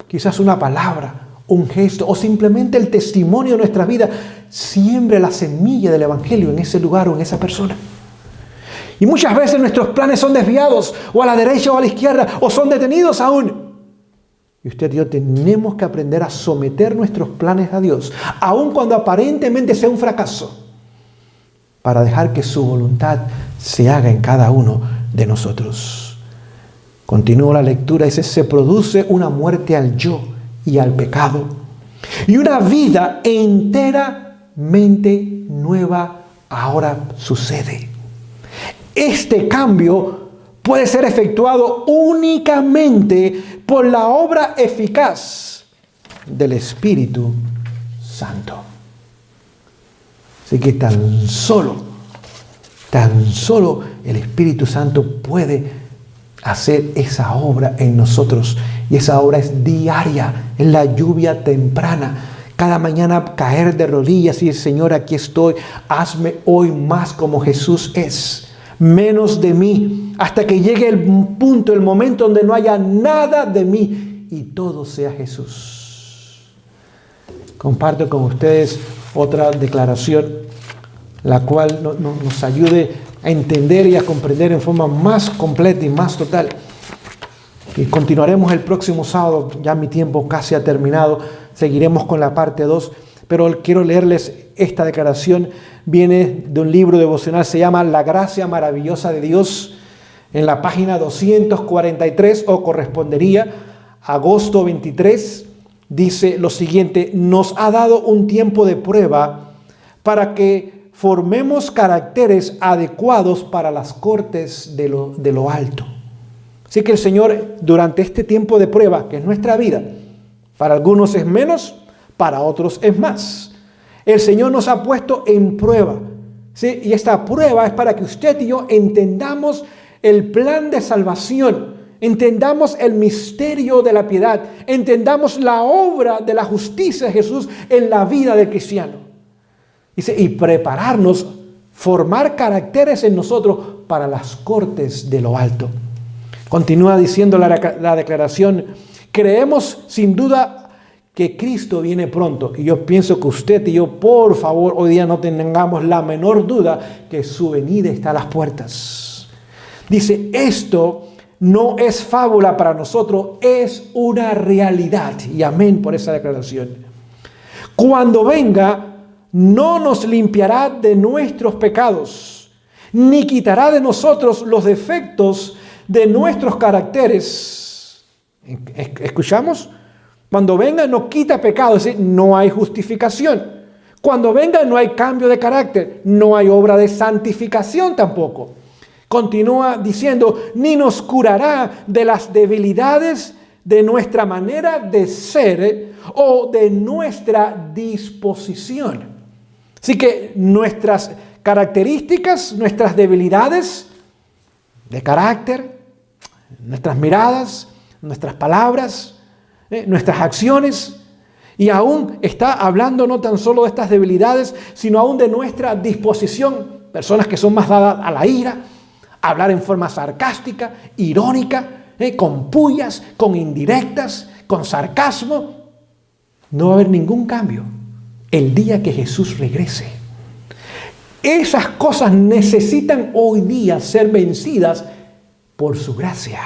quizás una palabra, un gesto o simplemente el testimonio de nuestra vida siembre la semilla del evangelio en ese lugar o en esa persona. Y muchas veces nuestros planes son desviados o a la derecha o a la izquierda o son detenidos aún. Y usted y yo tenemos que aprender a someter nuestros planes a Dios, aun cuando aparentemente sea un fracaso, para dejar que su voluntad se haga en cada uno de nosotros. Continúo la lectura, dice, se produce una muerte al yo y al pecado, y una vida enteramente nueva ahora sucede. Este cambio puede ser efectuado únicamente por la obra eficaz del Espíritu Santo. Así que tan solo el Espíritu Santo puede hacer esa obra en nosotros. Y esa obra es diaria, es la lluvia temprana. Cada mañana caer de rodillas y decir, Señor, aquí estoy, hazme hoy más como Jesús es. Menos de mí, hasta que llegue el punto, el momento donde no haya nada de mí y todo sea Jesús. Comparto con ustedes otra declaración, la cual nos ayude a entender y a comprender en forma más completa y más total. Y continuaremos el próximo sábado, ya mi tiempo casi ha terminado, seguiremos con la parte 2, pero quiero leerles esta declaración. Viene de un libro devocional, se llama La Gracia Maravillosa de Dios, en la página 243, o correspondería agosto 23, dice lo siguiente: nos ha dado un tiempo de prueba para que formemos caracteres adecuados para las cortes de lo alto. Así que el Señor, durante este tiempo de prueba, que es nuestra vida, para algunos es menos, para otros es más. El Señor nos ha puesto en prueba, ¿sí? Y esta prueba es para que usted y yo entendamos el plan de salvación, entendamos el misterio de la piedad, entendamos la obra de la justicia de Jesús en la vida del cristiano. Dice, y prepararnos, formar caracteres en nosotros para las cortes de lo alto. Continúa diciendo la declaración, creemos sin duda que Cristo viene pronto. Y yo pienso que usted y yo, por favor, hoy día no tengamos la menor duda que su venida está a las puertas. Dice, esto no es fábula para nosotros, es una realidad. Y amén por esa declaración. Cuando venga, no nos limpiará de nuestros pecados, ni quitará de nosotros los defectos de nuestros caracteres. ¿Escuchamos? Cuando venga no quita pecado, es decir, no hay justificación. Cuando venga no hay cambio de carácter, no hay obra de santificación tampoco. Continúa diciendo, ni nos curará de las debilidades de nuestra manera de ser o de nuestra disposición. Así que nuestras características, nuestras debilidades de carácter, nuestras miradas, nuestras palabras, nuestras acciones, y aún está hablando no tan solo de estas debilidades, sino aún de nuestra disposición. Personas que son más dadas a la ira, a hablar en forma sarcástica, irónica, con pullas, con indirectas, con sarcasmo. No va a haber ningún cambio el día que Jesús regrese. Esas cosas necesitan hoy día ser vencidas por su gracia.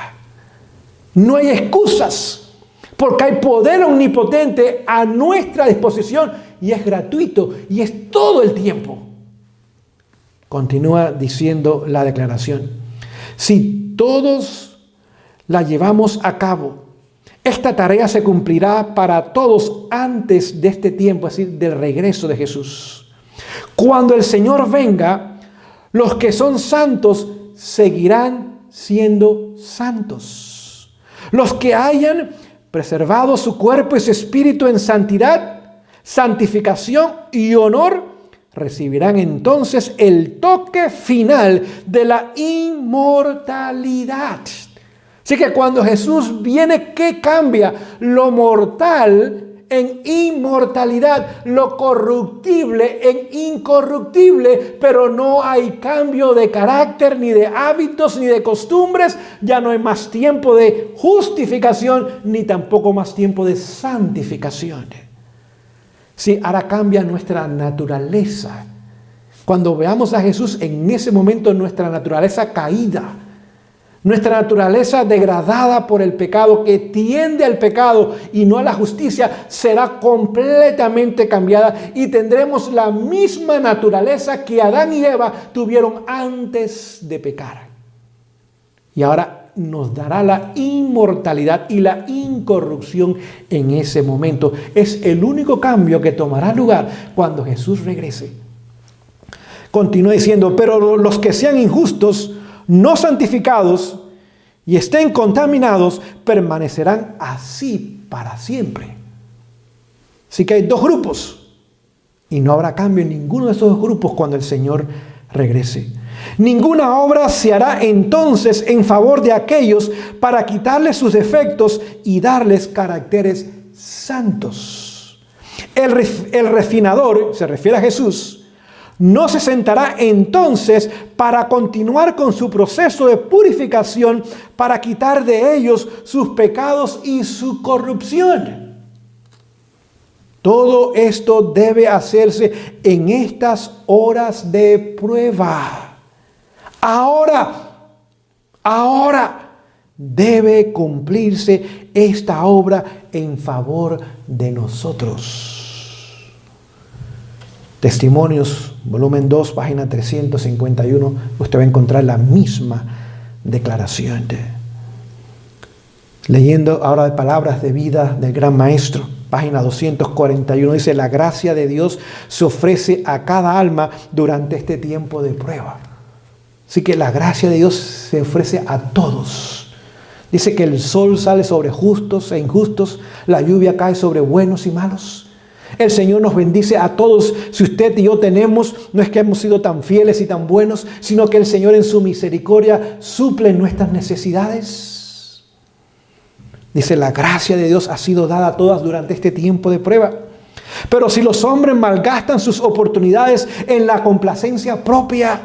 No hay excusas, porque hay poder omnipotente a nuestra disposición y es gratuito y es todo el tiempo. Continúa diciendo la declaración: si todos la llevamos a cabo, esta tarea se cumplirá para todos antes de este tiempo, es decir, del regreso de Jesús. Cuando el Señor venga, los que son santos seguirán siendo santos. Los que hayan preservado su cuerpo y su espíritu en santidad, santificación y honor, recibirán entonces el toque final de la inmortalidad. Así que cuando Jesús viene, ¿qué cambia? Lo mortal en inmortalidad, lo corruptible en incorruptible, pero no hay cambio de carácter, ni de hábitos, ni de costumbres. Ya no hay más tiempo de justificación, ni tampoco más tiempo de santificación. Sí, ahora cambia nuestra naturaleza. Cuando veamos a Jesús, en ese momento nuestra naturaleza caída, nuestra naturaleza degradada por el pecado, que tiende al pecado y no a la justicia, será completamente cambiada y tendremos la misma naturaleza que Adán y Eva tuvieron antes de pecar. Y ahora nos dará la inmortalidad y la incorrupción en ese momento. Es el único cambio que tomará lugar cuando Jesús regrese. Continúa diciendo: pero los que sean injustos, no santificados y estén contaminados, permanecerán así para siempre. Así que hay dos grupos y no habrá cambio en ninguno de esos dos grupos cuando el Señor regrese. Ninguna obra se hará entonces en favor de aquellos para quitarles sus defectos y darles caracteres santos. El refinador, se refiere a Jesús, no se sentará entonces para continuar con su proceso de purificación para quitar de ellos sus pecados y su corrupción. Todo esto debe hacerse en estas horas de prueba. Ahora debe cumplirse esta obra en favor de nosotros. Testimonios, volumen 2, página 351, usted va a encontrar la misma declaración. Leyendo ahora de palabras de vida del gran maestro, página 241, dice: la gracia de Dios se ofrece a cada alma durante este tiempo de prueba. Así que la gracia de Dios se ofrece a todos. Dice que el sol sale sobre justos e injustos, la lluvia cae sobre buenos y malos. El Señor nos bendice a todos. Si usted y yo tenemos, no es que hemos sido tan fieles y tan buenos, sino que el Señor en su misericordia suple nuestras necesidades. Dice: la gracia de Dios ha sido dada a todas durante este tiempo de prueba. Pero si los hombres malgastan sus oportunidades en la complacencia propia,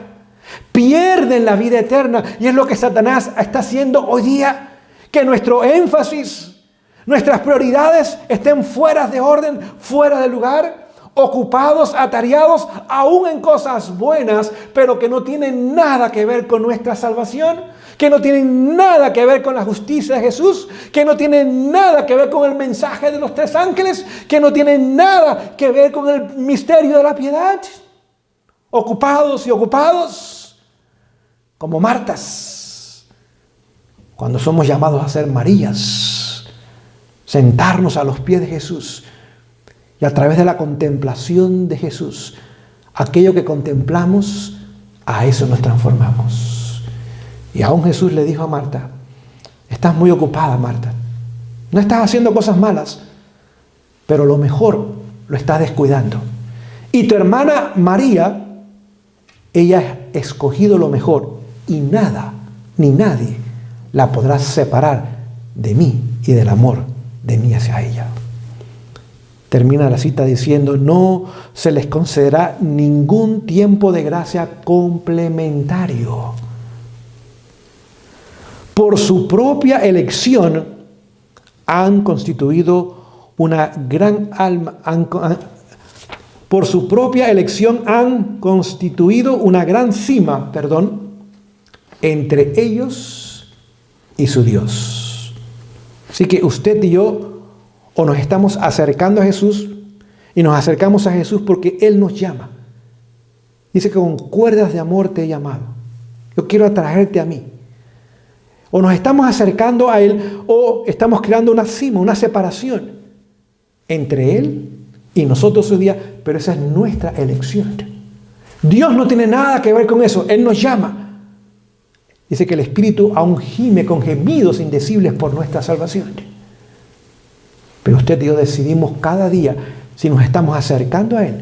pierden la vida eterna. Y es lo que Satanás está haciendo hoy día, que nuestro énfasis, nuestras prioridades estén fuera de orden, fuera de lugar, ocupados, atareados, aún en cosas buenas, pero que no tienen nada que ver con nuestra salvación, que no tienen nada que ver con la justicia de Jesús, que no tienen nada que ver con el mensaje de los 3 ángeles, que no tienen nada que ver con el misterio de la piedad. Ocupados y ocupados como Martas, cuando somos llamados a ser Marías. Sentarnos a los pies de Jesús y a través de la contemplación de Jesús, aquello que contemplamos, a eso nos transformamos. Y aún Jesús le dijo a Marta: estás muy ocupada, Marta. No estás haciendo cosas malas, pero lo mejor lo estás descuidando. Y tu hermana María, ella ha escogido lo mejor, y nada ni nadie la podrá separar de mí y del amor de mí hacia ella. Termina la cita diciendo: no se les concederá ningún tiempo de gracia complementario. Por su propia elección han constituido una gran alma, por su propia elección han constituido una gran cima, entre ellos y su Dios. Así que usted y yo o nos estamos acercando a Jesús, y nos acercamos a Jesús porque Él nos llama. Dice que con cuerdas de amor te he llamado. Yo quiero atraerte a mí. O nos estamos acercando a Él, o estamos creando una cima, una separación entre Él y nosotros hoy día, pero esa es nuestra elección. Dios no tiene nada que ver con eso. Él nos llama. Dice que el Espíritu aún gime con gemidos indecibles por nuestra salvación. Pero usted y yo decidimos cada día si nos estamos acercando a Él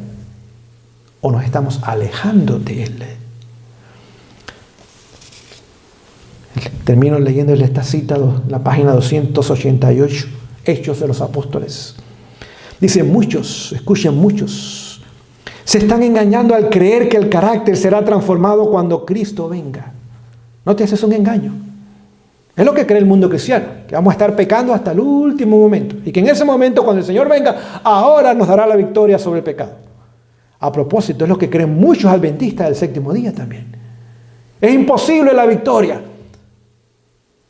o nos estamos alejando de Él. Termino leyéndole esta cita, la página 288, Hechos de los Apóstoles. Dice: muchos, escuchen, muchos, se están engañando al creer que el carácter será transformado cuando Cristo venga. No te haces un engaño. Es lo que cree el mundo cristiano, que vamos a estar pecando hasta el último momento. Y que en ese momento, cuando el Señor venga, ahora nos dará la victoria sobre el pecado. A propósito, es lo que creen muchos adventistas del séptimo día también. Es imposible la victoria.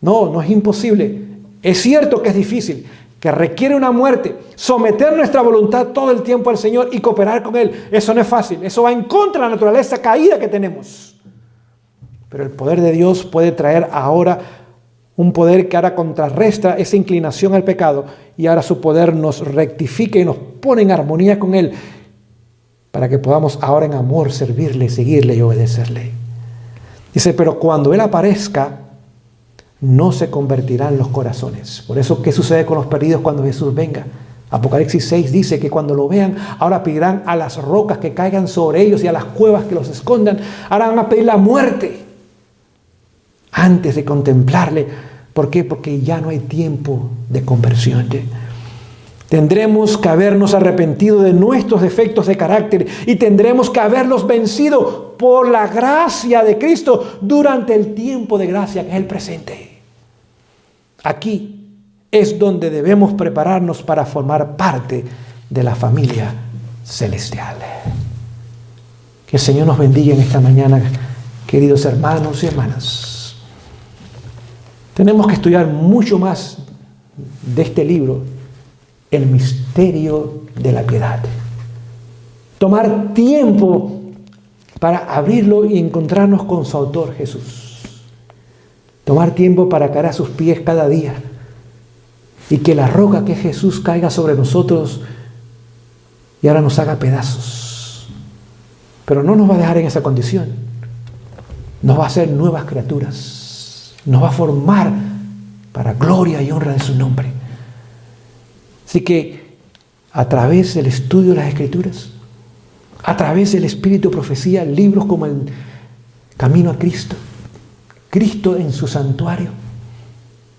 No, no es imposible. Es cierto que es difícil, que requiere una muerte, someter nuestra voluntad todo el tiempo al Señor y cooperar con Él. Eso no es fácil. Eso va en contra de la naturaleza caída que tenemos. Pero el poder de Dios puede traer ahora un poder que ahora contrarresta esa inclinación al pecado, y ahora su poder nos rectifica y nos pone en armonía con Él para que podamos ahora en amor servirle, seguirle y obedecerle. Dice: pero cuando Él aparezca, no se convertirán los corazones. Por eso, ¿qué sucede con los perdidos cuando Jesús venga? Apocalipsis 6 dice que cuando lo vean, ahora pedirán a las rocas que caigan sobre ellos y a las cuevas que los escondan. Ahora van a pedir la muerte antes de contemplarle. ¿Por qué? Porque ya no hay tiempo de conversión. Tendremos que habernos arrepentido de nuestros defectos de carácter y tendremos que haberlos vencido por la gracia de Cristo durante el tiempo de gracia que es el presente. Aquí es donde debemos prepararnos para formar parte de la familia celestial. Que el Señor nos bendiga en esta mañana, queridos hermanos y hermanas. Tenemos que estudiar mucho más de este libro, el misterio de la piedad. Tomar tiempo para abrirlo y encontrarnos con su autor, Jesús. Tomar tiempo para caer a sus pies cada día y que la roca que es Jesús caiga sobre nosotros y ahora nos haga pedazos. Pero no nos va a dejar en esa condición. Nos va a hacer nuevas criaturas. Nos va a formar para gloria y honra de su nombre. Así que a través del estudio de las Escrituras, a través del Espíritu de Profecía, libros como el Camino a Cristo, Cristo en su santuario,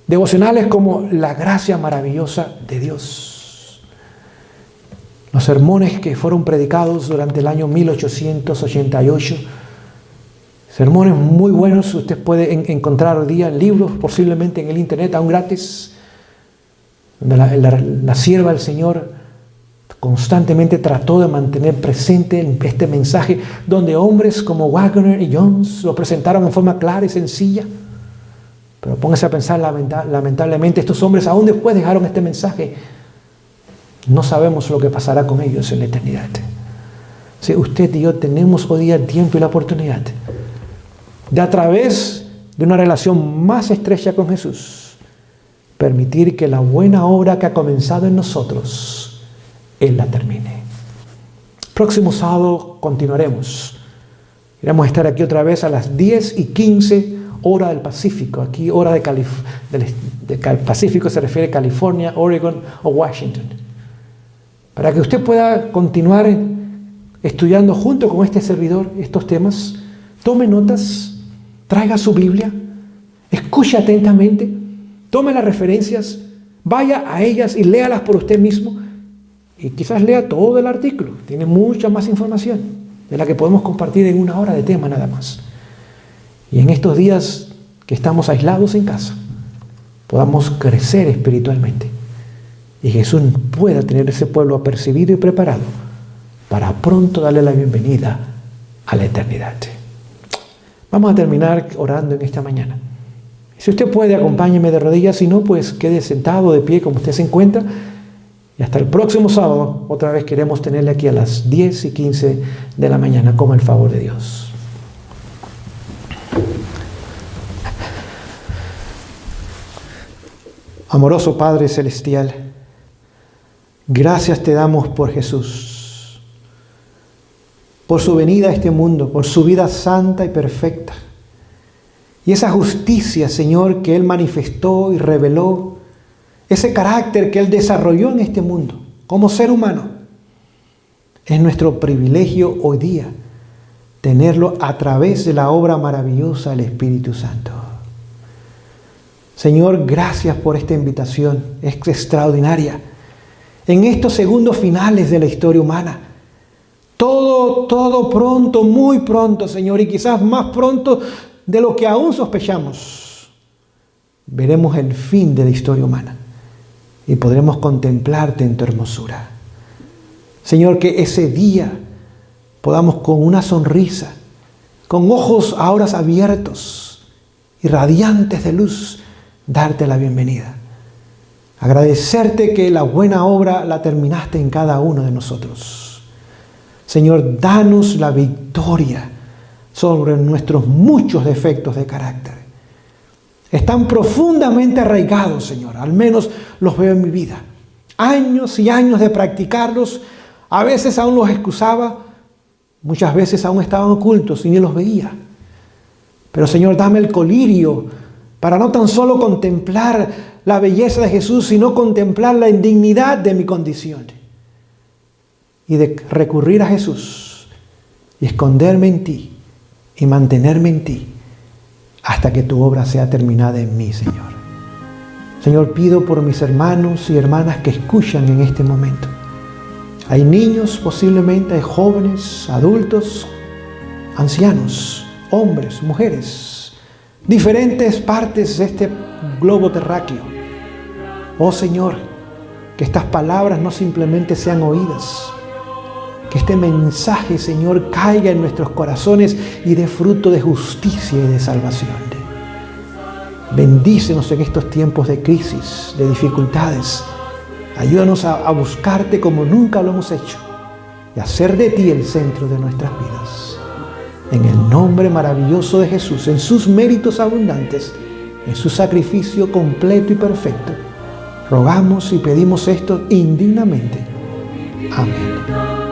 devocionales como La Gracia Maravillosa de Dios, los sermones que fueron predicados durante el año 1888, sermones muy buenos. Usted puede encontrar hoy día libros, posiblemente en el internet, aún gratis, donde la sierva del Señor constantemente trató de mantener presente este mensaje, donde hombres como Wagner y Jones lo presentaron en forma clara y sencilla. Pero póngase a pensar, lamentablemente estos hombres aún después dejaron este mensaje. No sabemos lo que pasará con ellos en la eternidad. Si usted y yo tenemos hoy día el tiempo y la oportunidad de, a través de una relación más estrecha con Jesús, permitir que la buena obra que ha comenzado en nosotros, Él la termine. Próximo sábado continuaremos. Iremos a estar aquí otra vez a las 10:15 hora del Pacífico. Aquí hora del Pacífico se refiere a California, Oregon o Washington. Para que usted pueda continuar estudiando junto con este servidor estos temas, tome notas, traiga su Biblia, escuche atentamente, tome las referencias, vaya a ellas y léalas por usted mismo y quizás lea todo el artículo. Tiene mucha más información de la que podemos compartir en una hora de tema nada más. Y en estos días que estamos aislados en casa, podamos crecer espiritualmente y Jesús pueda tener ese pueblo apercibido y preparado para pronto darle la bienvenida a la eternidad. Vamos a terminar orando en esta mañana. Si usted puede, acompáñeme de rodillas. Si no, pues quede sentado de pie como usted se encuentra. Y hasta el próximo sábado, otra vez queremos tenerle aquí a las 10:15 de la mañana, con el favor de Dios. Amoroso Padre Celestial, gracias te damos por Jesús, por su venida a este mundo, por su vida santa y perfecta. Y esa justicia, Señor, que Él manifestó y reveló, ese carácter que Él desarrolló en este mundo como ser humano, es nuestro privilegio hoy día tenerlo a través de la obra maravillosa del Espíritu Santo. Señor, gracias por esta invitación, es extraordinaria. En estos segundos finales de la historia humana, todo pronto, muy pronto, Señor, y quizás más pronto de lo que aún sospechamos, veremos el fin de la historia humana y podremos contemplarte en tu hermosura. Señor, que ese día podamos con una sonrisa, con ojos ahora abiertos y radiantes de luz, darte la bienvenida. Agradecerte que la buena obra la terminaste en cada uno de nosotros. Señor, danos la victoria sobre nuestros muchos defectos de carácter. Están profundamente arraigados, Señor, al menos los veo en mi vida. Años y años de practicarlos, a veces aún los excusaba, muchas veces aún estaban ocultos y ni los veía. Pero Señor, dame el colirio para no tan solo contemplar la belleza de Jesús, sino contemplar la indignidad de mi condición. Y de recurrir a Jesús y esconderme en ti y mantenerme en ti hasta que tu obra sea terminada en mí, Señor. Señor, pido por mis hermanos y hermanas que escuchan en este momento. Hay niños, posiblemente, hay jóvenes, adultos, ancianos, hombres, mujeres, diferentes partes de este globo terráqueo. Oh Señor, que estas palabras no simplemente sean oídas, que este mensaje, Señor, caiga en nuestros corazones y dé fruto de justicia y de salvación. Bendícenos en estos tiempos de crisis, de dificultades. Ayúdanos a buscarte como nunca lo hemos hecho y a hacer de ti el centro de nuestras vidas. En el nombre maravilloso de Jesús, en sus méritos abundantes, en su sacrificio completo y perfecto, rogamos y pedimos esto indignamente. Amén.